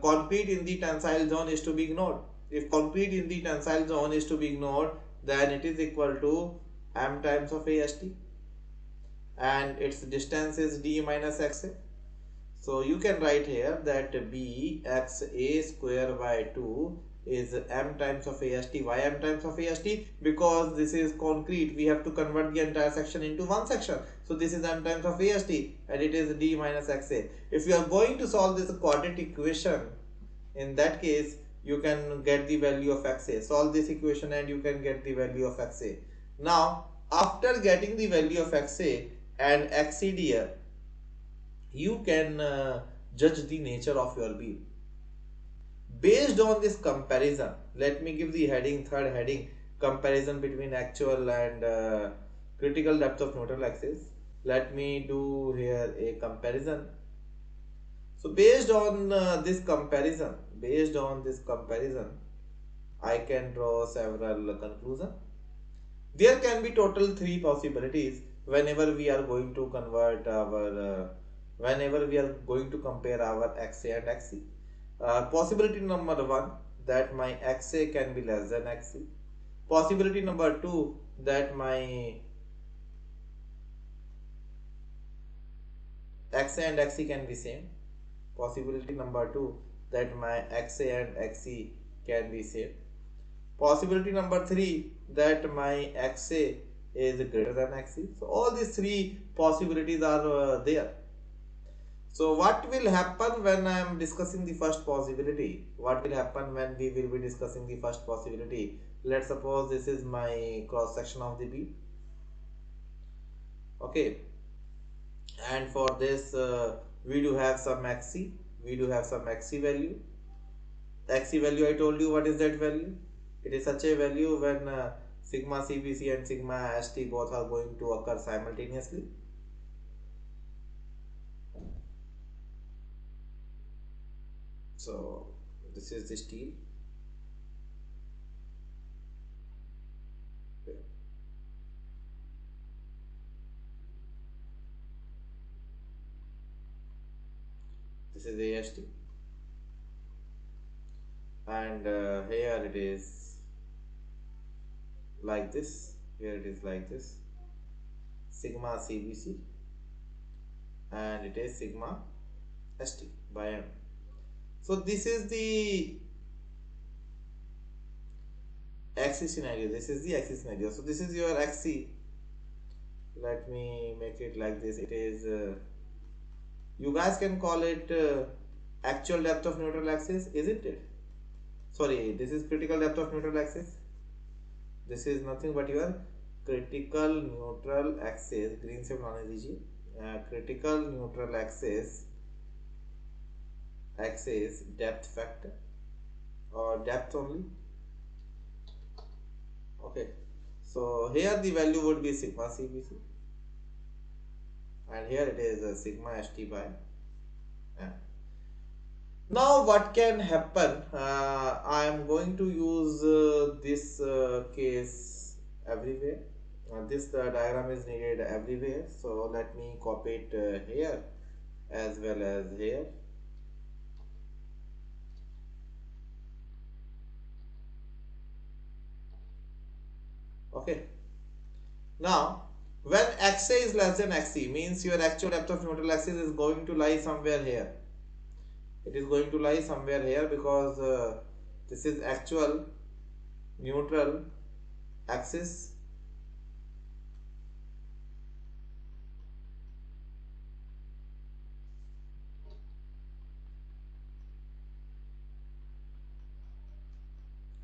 Speaker 3: concrete in the tensile zone is to be ignored. If concrete in the tensile zone is to be ignored, then it is equal to m times of AST, and its distance is D minus XA. So you can write here that BXA square by 2 is m times of AST. Why m times of AST? Because this is concrete. We have to convert the entire section into one section. So this is m times of AST, and it is D minus XA. If you are going to solve this quadratic equation, in that case you can get the value of XA. Solve this equation and you can get the value of XA. Now after getting the value of XA and XCDR, you can judge the nature of your beam. Based on this comparison, let me give the heading, third heading, comparison between actual and critical depth of neutral axis. Let me do here a comparison. So based on this comparison, I can draw several conclusions. There can be total 3 possibilities whenever we are going to convert our whenever we are going to compare our XA and XC. Possibility number 1, that my XA can be less than XC. Possibility number 2, that my XA and XC can be same. Possibility number 2, that my XA and XC can be same. Possibility number 3, that my XA is greater than XC. So all these 3 possibilities are there. So what will happen when I am discussing the first possibility? What will happen when we will be discussing the first possibility? Let's suppose this is my cross section of the beam. Okay, and for this we do have some XC, value. XC value, I told you what is that value. It is such a value when sigma CBC and sigma ST both are going to occur simultaneously. So this is the steel. Okay. This is AST, and here it is like this. Here it is like this. Sigma CBC, and it is sigma ST by M. So this is the axis scenario. This is the axis scenario. So this is your XC. Let me make it like this. It is you guys can call it actual depth of neutral axis, isn't it? Sorry, this is critical depth of neutral axis. This is nothing but your critical neutral axis. Green से बनाने दीजिए. Critical neutral axis depth factor or depth only. Okay, so here the value would be sigma CBC, and here it is sigma ST by m. Now what can happen? I am going to use this case everywhere. This diagram is needed everywhere, so let me copy it here as well as here. Okay, now when XA is less than XC means your actual depth of neutral axis is going to lie somewhere here. It is going to lie somewhere here because this is actual neutral axis.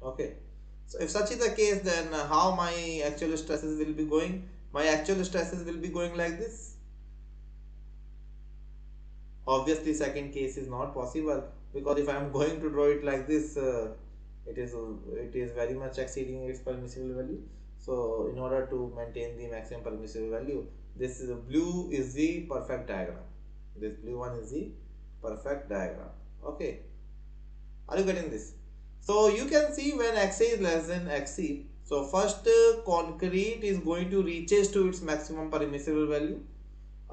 Speaker 3: Okay, so if such is the case, then how my actual stresses will be going? My actual stresses will be going like this. Obviously second case is not possible, because if I am going to draw it like this, it is very much exceeding its permissible value. So in order to maintain the maximum permissible value, this is blue is the perfect diagram. This blue one is the perfect diagram. Okay, are you getting this? So you can see when XA is less than XC, so first concrete is going to reaches to its maximum permissible value.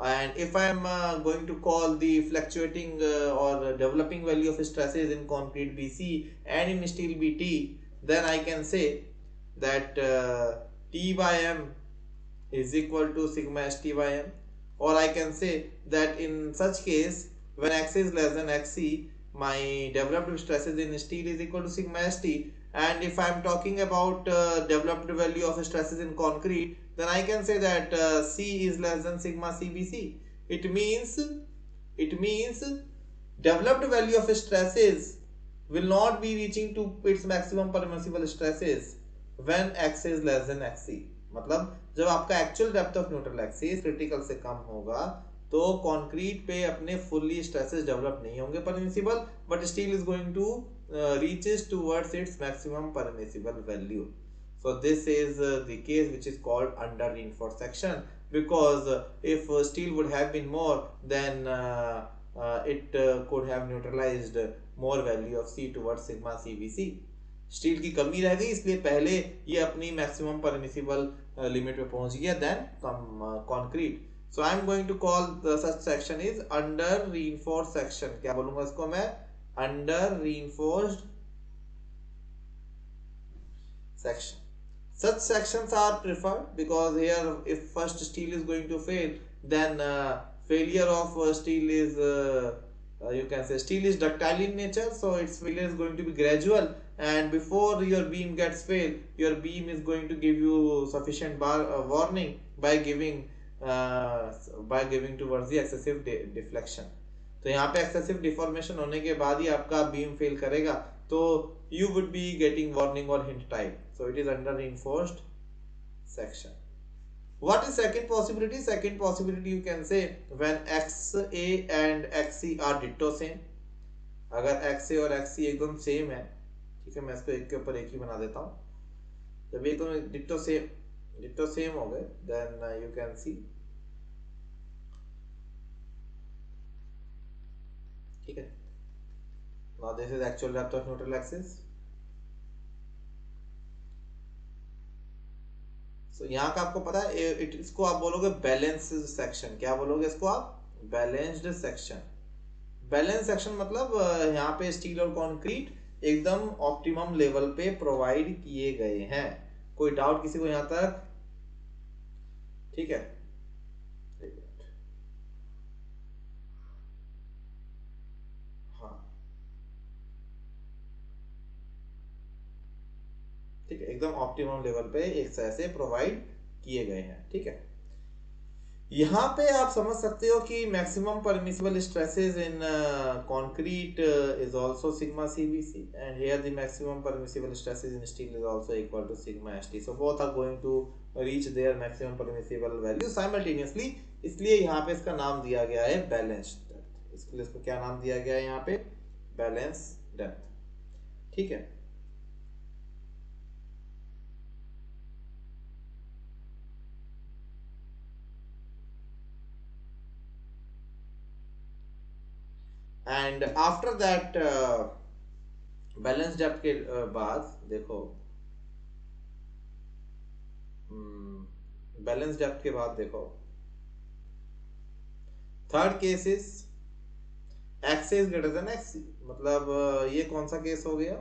Speaker 3: And if I am going to call the fluctuating or developing value of stresses in concrete BC and in steel BT, then I can say that T by M is equal to sigma ST by M, or I can say that in such case when X is less than XC, my developed stresses in steel is equal to sigma ST. And if I am talking about developed value of stresses in concrete, then I can say that C is less than sigma CBC. It means developed value of stresses will not be reaching to its maximum permissible stresses when X is less than XC. मतलब जब आपका actual depth of neutral axis critical से कम होगा तो concrete पे अपने fully stresses develop नहीं होंगे permissible, but steel is going to reaches towards its maximum permissible value. So this is the case which is called under reinforced section, because if steel would have been more, then it could have neutralized more value of C towards sigma CVC. Steel की कमी रह गई, इसलिए पहले ये अपनी maximum permissible limit पे पहुंच गया then concrete. So I am going to call such section is under reinforced section. क्या बोलूंगा इसको मैं? Under reinforced section. Such sections are preferred because here if first steel is going to fail, then failure of steel is you can say steel is ductile in nature, so its failure is going to be gradual, and before your beam gets failed, your beam is going to give you sufficient warning by giving towards the excessive deflection. तो यहाँ पे excessive deformation होने के बाद ही आपका beam fail करेगा, तो you would be getting warning or hint type. So it is under reinforced section. What is second possibility? Second possibility you can say when XA and XC are ditto same. अगर XA और XC एकदम same है, ठीक है, मैं इसको एक के ऊपर एक ही बना देता हूँ. जब ये दोनों डिट्टो सेम हो गए, then you can see, ठीक है. Now this is actual depth of neutral axis. So यहाँ का आपको पता है इसको आप बोलोगे बैलेंस्ड सेक्शन. क्या बोलोगे इसको आप? Balanced section. बैलेंस सेक्शन मतलब यहाँ पे स्टील और कंक्रीट एकदम ऑप्टिमम लेवल पे प्रोवाइड किए गए हैं. कोई डाउट किसी को यहाँ तक? ठीक है. हाँ, ठीक है, एकदम ऑप्टिमम लेवल पे एक तरह से प्रोवाइड किए गए हैं। ठीक है, यहाँ पे आप समझ सकते हो कि maximum permissible stresses in concrete is also sigma CBC and here the maximum permissible stresses in steel is also equal to sigma ST, so both are going to reach their maximum permissible value simultaneously, इसलिए यहाँ पे इसका नाम दिया गया है balance depth. इसके लिए इसको क्या नाम दिया गया है यहाँ पे, बैलेंस डेप्थ। ठीक है, and after that balance depth के बाद देखो, बैलेंस डेप्थ के बाद देखो, third case is X is greater than X, मतलब ये कौन सा केस हो गया,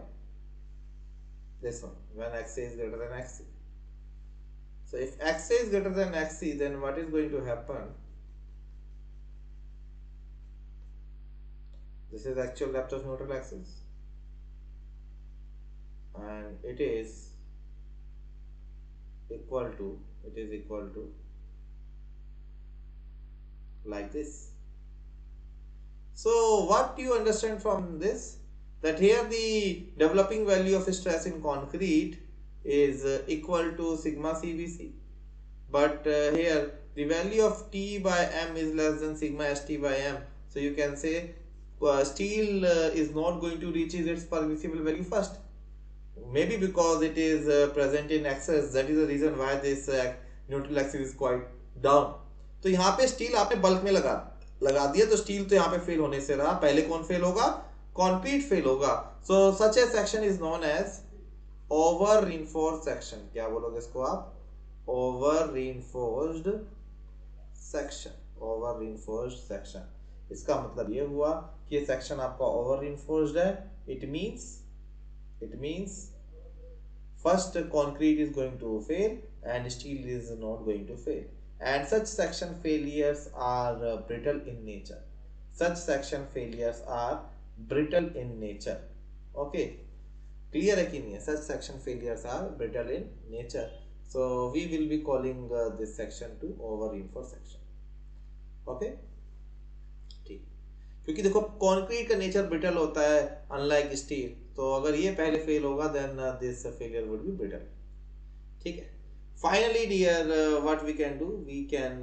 Speaker 3: this one, when X is greater than X. So if X is greater than X, then what is going to happen, this is actual depth of neutral axis and it is equal to, like this. So what you understand from this, that here the developing value of stress in concrete is equal to sigma CVC, but here the value of T by M is less than sigma ST by M, so you can say steel is not going to reach its permissible value first, maybe because it is present in excess, that is the reason why this neutral axis is quite down. तो यहाँ पे steel आपने bulk में लगा दिया, तो steel तो यहाँ पे फेल होने से रहा, पहले कौन फेल होगा, कंक्रीट फेल होगा। So such a section is known as over reinforced section. क्या बोलोगे इसको आप, over reinforced section, over reinforced section. इसका मतलब ये हुआ कि ये सेक्शन आपका ओवर रीइंफोर्स्ड है, it means first concrete is going to fail and steel is not going to fail, and such section failures are brittle in nature, okay, clear है कि नहीं है, such section failures are brittle in nature, so we will be calling this section to over reinforced section, okay, ठीक, क्योंकि देखो concrete का nature brittle होता है अनलाइक स्टील, तो अगर ये पहले फेल होगा then this failure would be brittle. ठीक है, finally dear what we can do, we can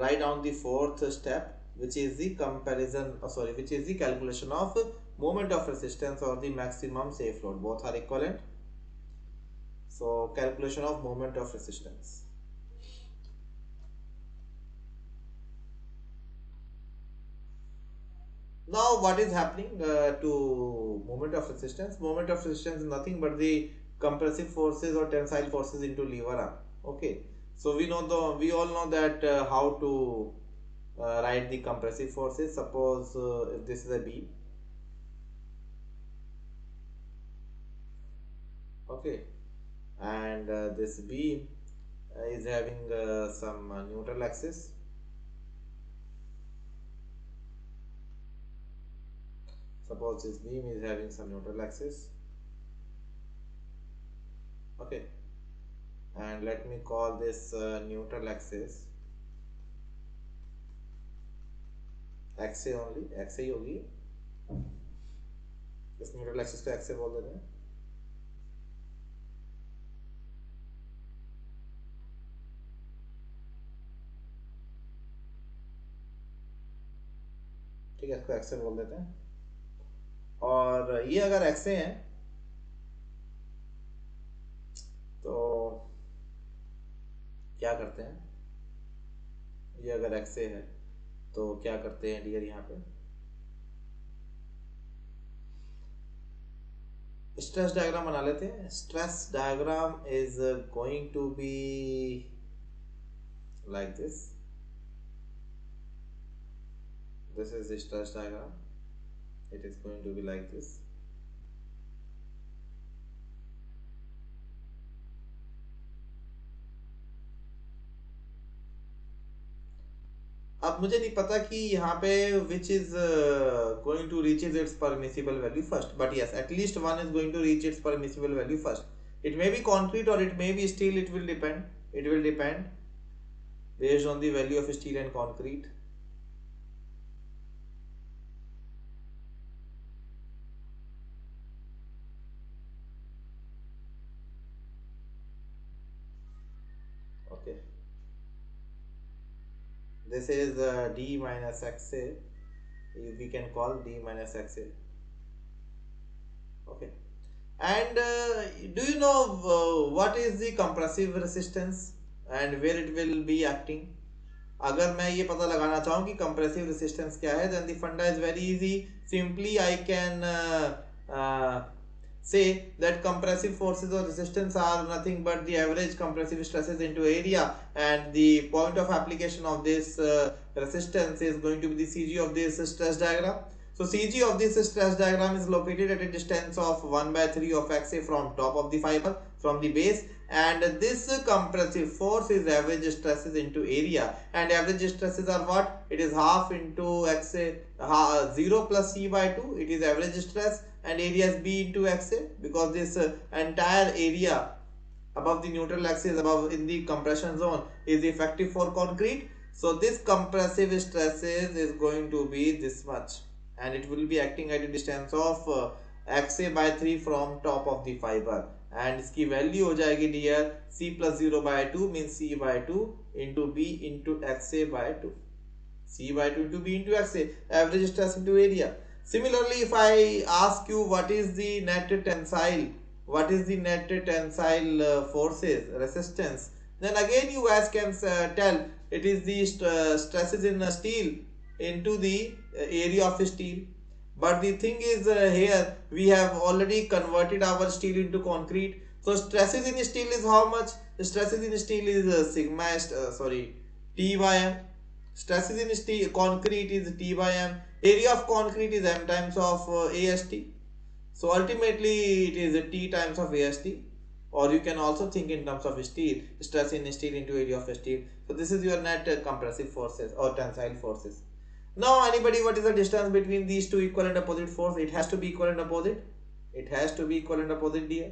Speaker 3: write down the fourth step which is the calculation of moment of resistance or the maximum safe load, both are equivalent, so calculation of moment of resistance. Now what is happening to moment of resistance? Moment of resistance is nothing but the compressive forces or tensile forces into lever arm. Okay, so we all know that how to write the compressive forces. Suppose if this is a beam, okay, and this beam is having some neutral axis. Suppose this beam is having some neutral axis, okay, and let me call this neutral axis XA only, XA ही होगी, इस neutral axis को XA बोल देते हैं। ठीक है, इसको XA बोल देते हैं, और ये अगर XA है तो क्या करते हैं, ये अगर XA है तो क्या करते हैं डियर, यहाँ पे स्ट्रेस डायग्राम बना लेते हैं। Stress diagram is going to be like this, this is the stress diagram, it is going to be like this, अब मुझे नहीं पता कि यहाँ पे which is going to reaches its permissible value first, but yes, at least one is going to reach its permissible value first. It may be concrete or it may be steel. It will depend. It will depend based on the value of steel and concrete. Okay. This is d minus xa. We can call d minus xa. Okay. And do you know what is the compressive resistance and where it will be acting? अगर मैं ये पता लगाना चाहूँ कि compressive resistance क्या है, then the funda is very easy. Simply I can say that compressive forces or resistance are nothing but the average compressive stresses into area, and the point of application of this resistance is going to be the CG of this stress diagram. So CG of this stress diagram is located at a distance of 1 by 3 of xa from top of the fiber, from the base, and this compressive force is average stresses into area, and average stresses are what? It is half into xa, 0 plus c by 2, it is average stress, and area is b into xa, because this entire area above the neutral axis, above in the compression zone, is effective for concrete. So this compressive stresses is going to be this much, and it will be acting at a distance of xa by 3 from top of the fiber, and इसकी value हो जाएगी dear c plus 0 by 2 means c by 2 into b into xa by 2, c by 2 into b into xa, average stress into area. Similarly, if I ask you what is the net tensile, what is the net tensile forces, resistance, then again you guys can tell it is the stresses in steel into the area of steel. But the thing is here we have already converted our steel into concrete. So stresses in steel is how much? Stresses in steel is T by m. Stresses in steel concrete is T by m. Area of concrete is m times of AST. So ultimately it is T times of AST. Or you can also think in terms of steel, stress in steel into area of steel. So this is your net compressive forces or tensile forces. Now anybody, what is the distance between these two equal and opposite force? It has to be equal and opposite. It has to be equal and opposite dear.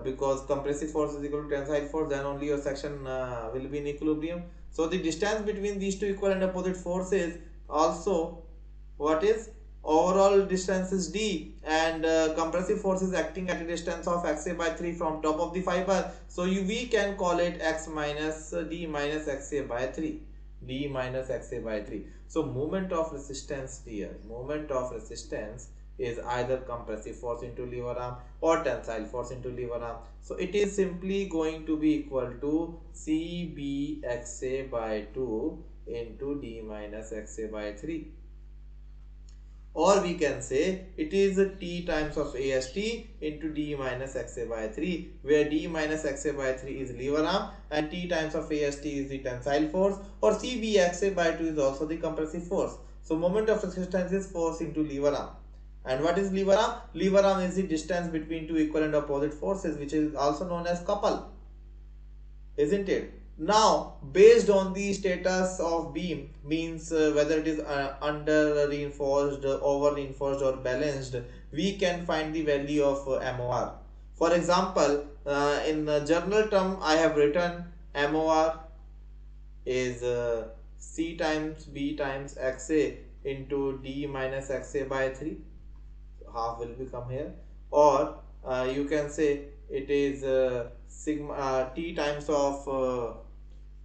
Speaker 3: Because compressive force is equal to tensile force, then only your section will be in equilibrium. So the distance between these two equal and opposite forces also, what is? Overall distance is d, and compressive force is acting at a distance of xa by 3 from top of the fiber. So we can call it x minus d minus xa by 3. D minus xa by 3. So moment of resistance here, moment of resistance is either compressive force into lever arm or tensile force into lever arm. So it is simply going to be equal to CB xa by 2 into D minus xa by 3. Or we can say it is T times of AST into D minus xa by 3, where D minus xa by 3 is lever arm and T times of AST is the tensile force, or CB xa by 2 is also the compressive force. So moment of resistance is force into lever arm. And what is lever arm? Lever arm is the distance between two equal and opposite forces, which is also known as couple, isn't it? Now based on the status of beam, means whether it is under reinforced, over reinforced or balanced, we can find the value of MOR. For example, in general term I have written MOR is C times B times XA into D minus XA by 3, half will become here, or you can say it is sigma T times of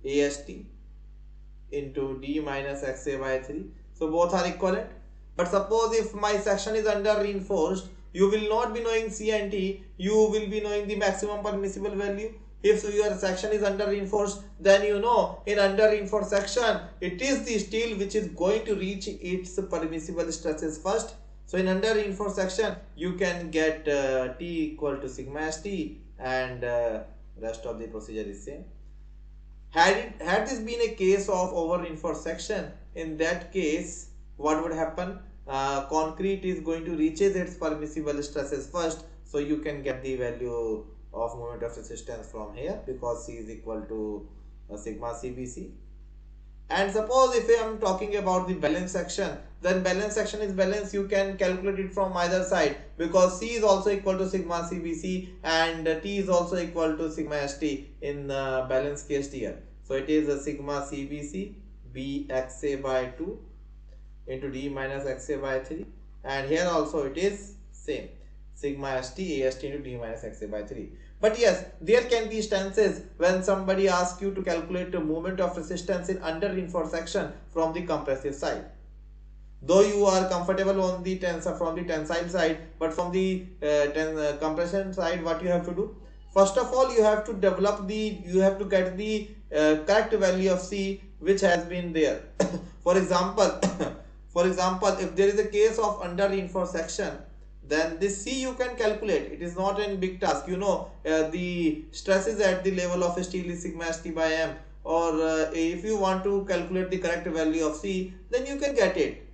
Speaker 3: AST into D minus XA by 3. So both are equivalent. But suppose if my section is under reinforced, you will not be knowing C and T, you will be knowing the maximum permissible value. If your section is under reinforced, then you know in under reinforced section, it is the steel which is going to reach its permissible stresses first. So in under reinforced section, you can get T equal to sigma ST, and rest of the procedure is same. Had this been a case of over reinforced section, in that case what would happen? Concrete is going to reach its permissible stresses first, so you can get the value of moment of resistance from here, because C is equal to sigma CBC. And suppose if I am talking about the balance section, then balance section is balance. You can calculate it from either side, because C is also equal to sigma CBC and T is also equal to sigma ST in balance case here. So it is a sigma CBC BXA by 2 into D minus XA by 3, and here also it is same, sigma ST AST into D minus XA by 3. But yes, there can be instances when somebody asks you to calculate the moment of resistance in under reinforced section from the compressive side. Though you are comfortable on the tensor from the tensile side, but from the compression side, what you have to do? First of all, you have to get the correct value of C which has been there. For example, if there is a case of under reinforced section, then this C you can calculate. It is not a big task. The stresses at the level of steel is sigma ST by M, or if you want to calculate the correct value of C, then you can get it,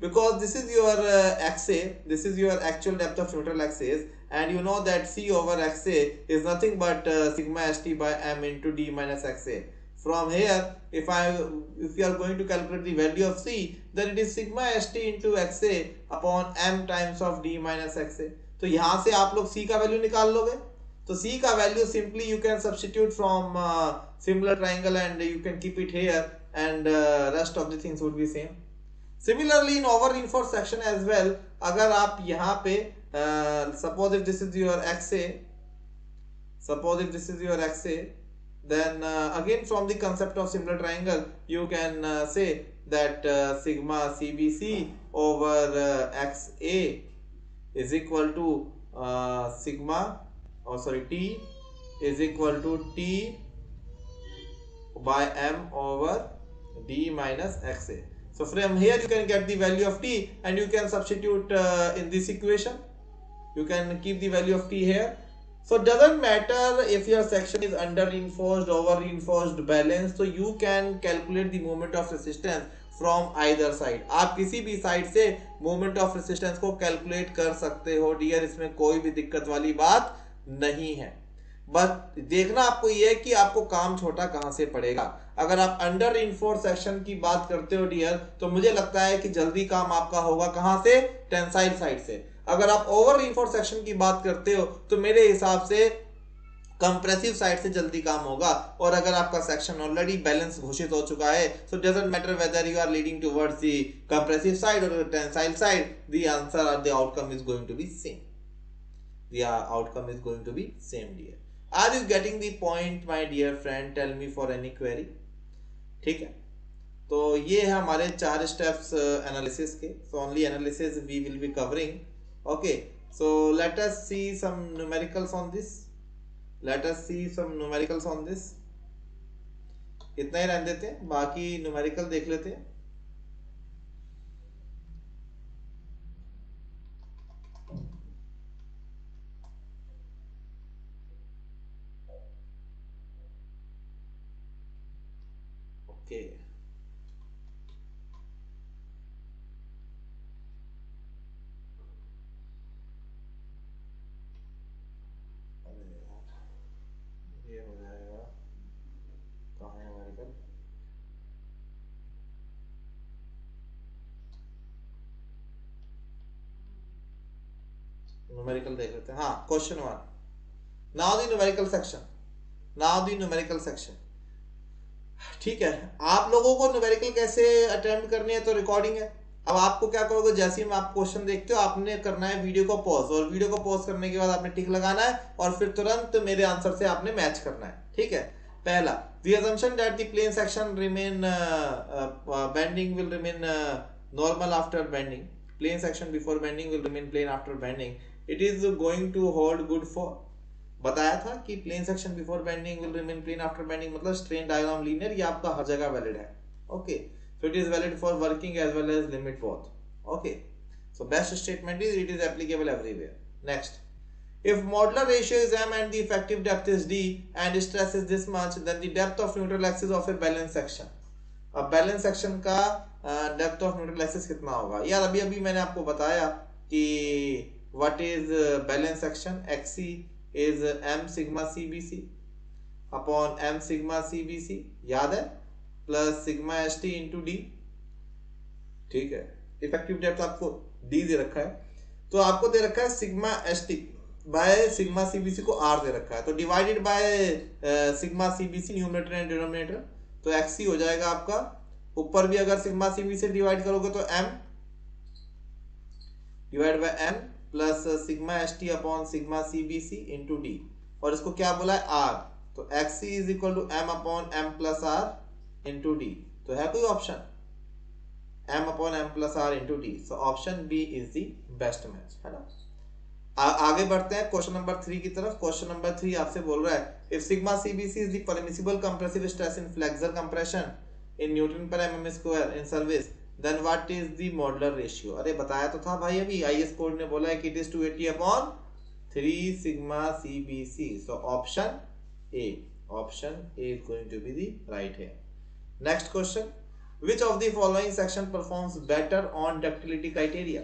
Speaker 3: because this is your XA, this is your actual depth of neutral axis, and you know that C over XA is nothing but sigma ST by M into D minus XA. From here, if you are going to calculate the value of C, then it is sigma ST into XA upon M times of D minus XA. तो यहाँ से आप लोग C का value निकाल लोगे. तो C का value simply you can substitute from similar triangle and you can keep it here, and rest of the things would be same. Similarly in over reinforced section as well, अगर आप यहाँ पे suppose if this is your XA, then again from the concept of similar triangle, you can say that sigma CBC over XA is equal to T is equal to T by M over D minus XA. So from here you can get the value of T, and you can substitute in this equation. You can keep the value of T here. So it doesn't matter if your section is under reinforced, over reinforced, balanced, so you can calculate the moment of resistance from either side. आप किसी भी side से moment of resistance को calculate कर सकते हो dear, इसमें कोई भी दिक्कत वाली बात नहीं है. बस देखना आपको ये है कि आपको काम छोटा कहां से पड़ेगा. अगर आप अंडर reinforced सेक्शन की बात करते हो डियर, तो मुझे लगता है कि जल्दी काम आपका होगा कहां से? टेंसाइल साइड से. अगर आप ओवर reinforced सेक्शन की बात करते हो तो मेरे हिसाब से कंप्रेसिव साइड से जल्दी काम होगा. और अगर आपका सेक्शन ऑलरेडी बैलेंस घोषित हो चुका है, so doesn't matter whether you are leading towards the compressive side or tensile side, the answer or the outcome is going to be same. The outcome is going to be same dear. Are you getting the point my dear friend? Tell me for any query. ठीक है, तो ये है हमारे 4 steps analysis के. So only analysis we will be covering. Okay, so let us see some numericals on this. इतना ही रहने देते हैं, बाकी न्यूमेरिकल देख लेते हैं. ओके, ये हो जाएगा. कहाँ है न्यूमेरिकल? न्यूमेरिकल देख लेते हैं. हाँ, question 1. Now the numerical section. ठीक है, आप लोगों को न्यूमेरिकल कैसे अटेम्प्ट करनी है तो रिकॉर्डिंग है. अब आपको क्या करोगे, जैसे ही आप क्वेश्चन देखते हो आपने करना है वीडियो को पॉज, और वीडियो को पॉज करने के बाद आपने टिक लगाना है और फिर तुरंत मेरे आंसर से आपने मैच करना है. ठीक है, पहला, the assumption that the plane section remain bending will remain normal after bending. Plane section before bending will remain plane after bending. It is going to hold good for. बताया था कि plane section before bending will remain plane after bending, मतलब strain diagram linear, ये आपका हर जगह valid है. Okay, so it is valid for working as well as limit both. Okay, so best statement is it is applicable everywhere. Next, if modular ratio is m and the effective depth is d and stress is this much, then the depth of neutral axis of a balance section. अब balance section का depth of neutral axis कितना होगा यार? अभी मैंने आपको बताया कि what is balance section. XC is m sigma CBC upon m sigma CBC, याद है? Plus sigma S T into D, ठीक है। इफेक्टिव डेप्थ आपको डी दे रखा है, तो आपको दे रखा है sigma S T by sigma CBC को आर दे रखा है, तो divided by sigma CBC numerator and denominator, तो एक्सी हो जाएगा आपका। ऊपर भी अगर सिग्मा सीबीसी डिवाइड करोगे तो M divide by M plus sigma S T upon sigma CBC into D, और इसको क्या बोला है आर, तो XC is equal to M upon M plus R into D. तो है कोई option m upon M plus R into D, so option B is the best match, है ना। आगे बढ़ते हैं क्वेश्चन नंबर 3 की तरफ। क्वेश्चन नंबर 3 आपसे बोल रहा है if sigma CBC is the permissible compressive stress in flexure compression in newton per mm square in service, then what is the modular ratio. अरे बताया तो था भाई अभी, आईएस कोड ने बोला है कि it is 280 upon 3 sigma CBC, so option A is going to be the right है। Next question, which of the following section performs better on ductility criteria।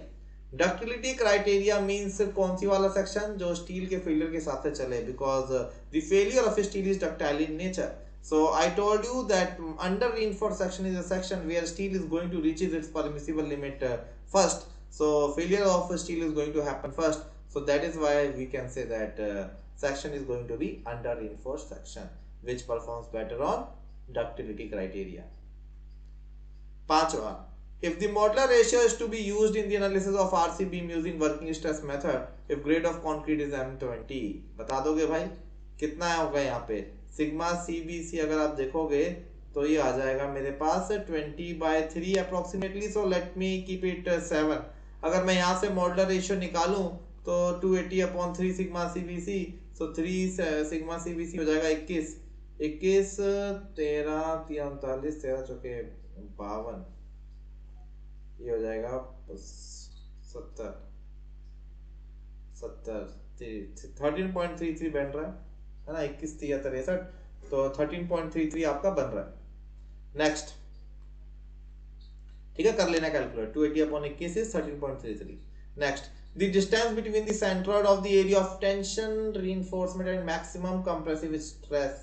Speaker 3: ductility criteria means कौन सी वाला section जो steel के failure के हिसाब से चले, because the failure of steel is ductile in nature, so I told you that under reinforced section is a section where steel is going to reach its permissible limit first, so failure of steel is going to happen first, so that is why we can say that section is going to be under reinforced section which performs better on ductility criteria। पांचवा, if the modular ratio is to be used in the analysis of RC beam using working stress method, if grade of concrete is M20, बता दोगे भाई कितना होगा यहाँ पे sigma CBC, अगर आप देखोगे तो ये आ जाएगा मेरे पास 20/3 approximately, so let me keep it 7। अगर मैं यहाँ से मॉडुलर रेशियो निकालूं तो 280 अपॉन 3 सिग्मा सीबीसी, सो 3 सिग्मा सीबीसी हो जाएगा 21 13 39 13 चौके 52, ये हो जाएगा 70 13.33 बन रहा है ना, 21 63 63, तो 13.33 आपका बन रहा है। नेक्स्ट, ठीक है, कर लेना calculate, 280 upon 21 is 13.33। Next, the distance between the centroid of the area of tension reinforcement and maximum compressive stress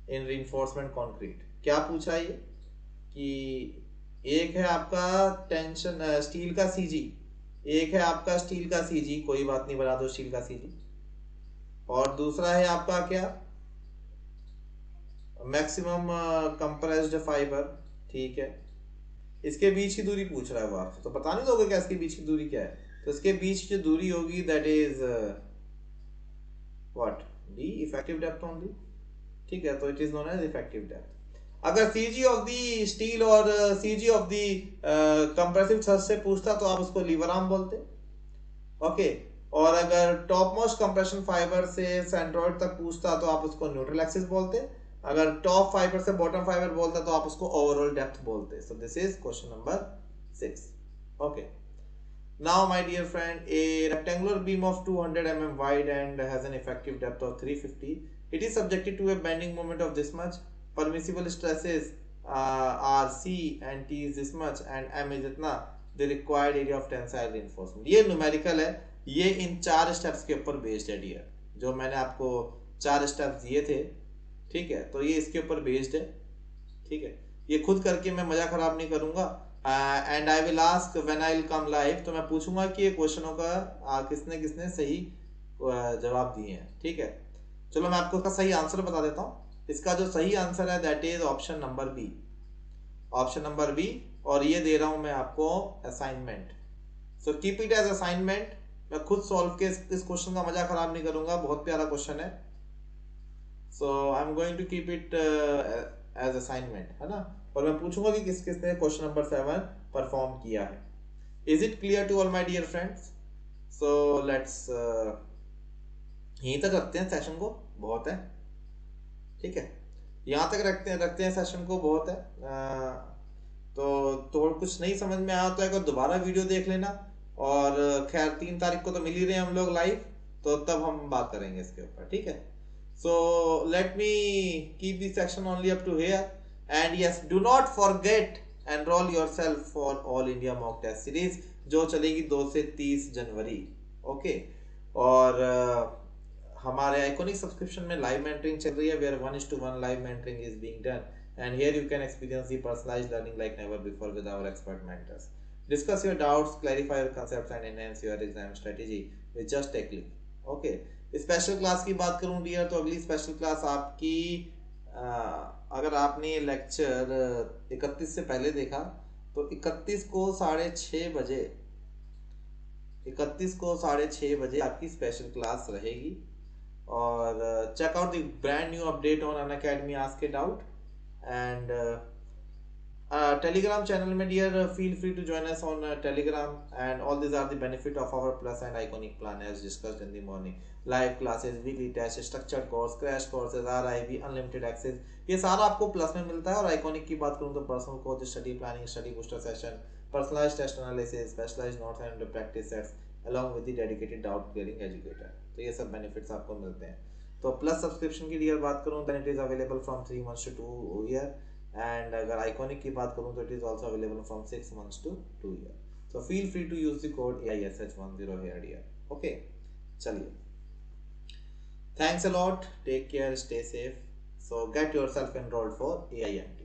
Speaker 3: in reinforcement concrete. क्या पूछा ये कि एक है आपका टेंशन स्टील का सीजी, एक है आपका स्टील का सीजी, कोई बात नहीं बना दो स्टील का सीजी, और दूसरा है आपका क्या मैक्सिमम कंप्रेस्ड फाइबर, ठीक है। इसके बीच की दूरी पूछ रहा है वो आपसे, तो बता नहीं दोगे क्या इसके बीच की दूरी क्या है, तो इसके बीच की जो दूरी होगी that is what the effective depth only, ठीक है, तो it is known as effective depth. अगर सीजी ऑफ दी स्टील और CG of the compressive thrust से पूछता तो आप उसको लीवर आर्म बोलते, ओके। और अगर टॉप मोस्ट कंप्रेशन फाइबर से सेंट्रोइड तक पूछता तो आप उसको न्यूट्रल एक्सिस बोलते, अगर टॉप फाइबर से बॉटम फाइबर बोलता तो आप उसको ओवरऑल डेप्थ बोलते। So this is question number 6, okay. Now my dear friend, a rectangular beam of 200 mm wide and has an effective depth of 350, it is subjected to a bending moment of this much, permissible stresses are C and T is this much and M is इतना, the required area of tensile reinforcement। ये numerical है, ये इन 4 steps के ऊपर based है dear, जो मैंने आपको 4 स्टेप्स दिए थे, ठीक है, तो ये इसके ऊपर बेस्ड है, ठीक है। ये खुद करके मैं मजा खराब नहीं करूंगा, and I will ask when I will come live, तो मैं पूछूंगा कि ये क्वेश्चनों का किसने किसने सही जवाब दिए हैं, ठीक है। चलो मैं आपको इसका सही आंसर बता देता हूँ। इसका जो सही आंसर है that is option number B, option number B, और ये दे रहा हूं मैं आपको assignment, so keep it as assignment. मैं खुद सॉल्व के इस क्वेश्चन का मजा खराब नहीं करूंगा, बहुत प्यारा क्वेश्चन है, so I am going to keep it as assignment, है ना। और मैं पूछूंगा कि किस किसने क्वेश्चन नंबर 7 परफॉर्म किया है। Is it clear to all my dear friends? So let's यहीं तक रखते हैं सेशन को, बहुत है, ठीक है, यहाँ तक रखते हैं सेशन को, बहुत है। तो कुछ नहीं समझ में आया तो एक दोबारा वीडियो देख लेना, और खैर 3 तारीख को तो मिल ही रहे हैं हम लोग लाइव, तो तब हम बात करेंगे इसके ऊपर, ठीक है। So let me keep this section only up to here, and yes do not forget enroll yourself for all India mock test series, जो चलेगी 2 से 30 जनवरी, ओके। और हमारे आइकॉनिक सब्सक्रिप्शन में लाइव मेंटरिंग चल रही है, where 1:1 live mentoring is being done, and here you can experience the personalized learning like never before with our expert mentors. Discuss your doubts, clarify your concepts and enhance your exam strategy with just a click. Okay, special class की बात करूं dear, तो अगली special class आपकी अगर आपने lecture 31 से पहले देखा तो 31 को 6:30 बजे 31 को 6:30 बजे आपकी स्पेशल क्लास रहेगी. और check out the brand new update on Unacademy Ask a Doubt and Telegram channel में dear, feel free to join us on Telegram, and all these are the benefit of our plus and iconic plan as discussed in the morning. Live classes, weekly tests, structured course, crash courses, RIB, unlimited access, ये सारा आपको plus में मिलता है. और iconic की बात करूँ तो personal coach, study planning, study booster session, personalized test analysis, specialized notes and practice sets along with the dedicated doubt clearing educator. तो ये सब बेनिफिट्स आपको मिलते हैं. तो प्लस सब्सक्रिप्शन की डियर बात करूँ तो it is available from 3 months to 2 year, and अगर आइकॉनिक की बात करूँ तो it is also available from 6 months to 2 year. So feel free to use the code AISH10 here dear. Okay, चलिए, thanks a lot, take care, stay safe. So get yourself enrolled for AIM.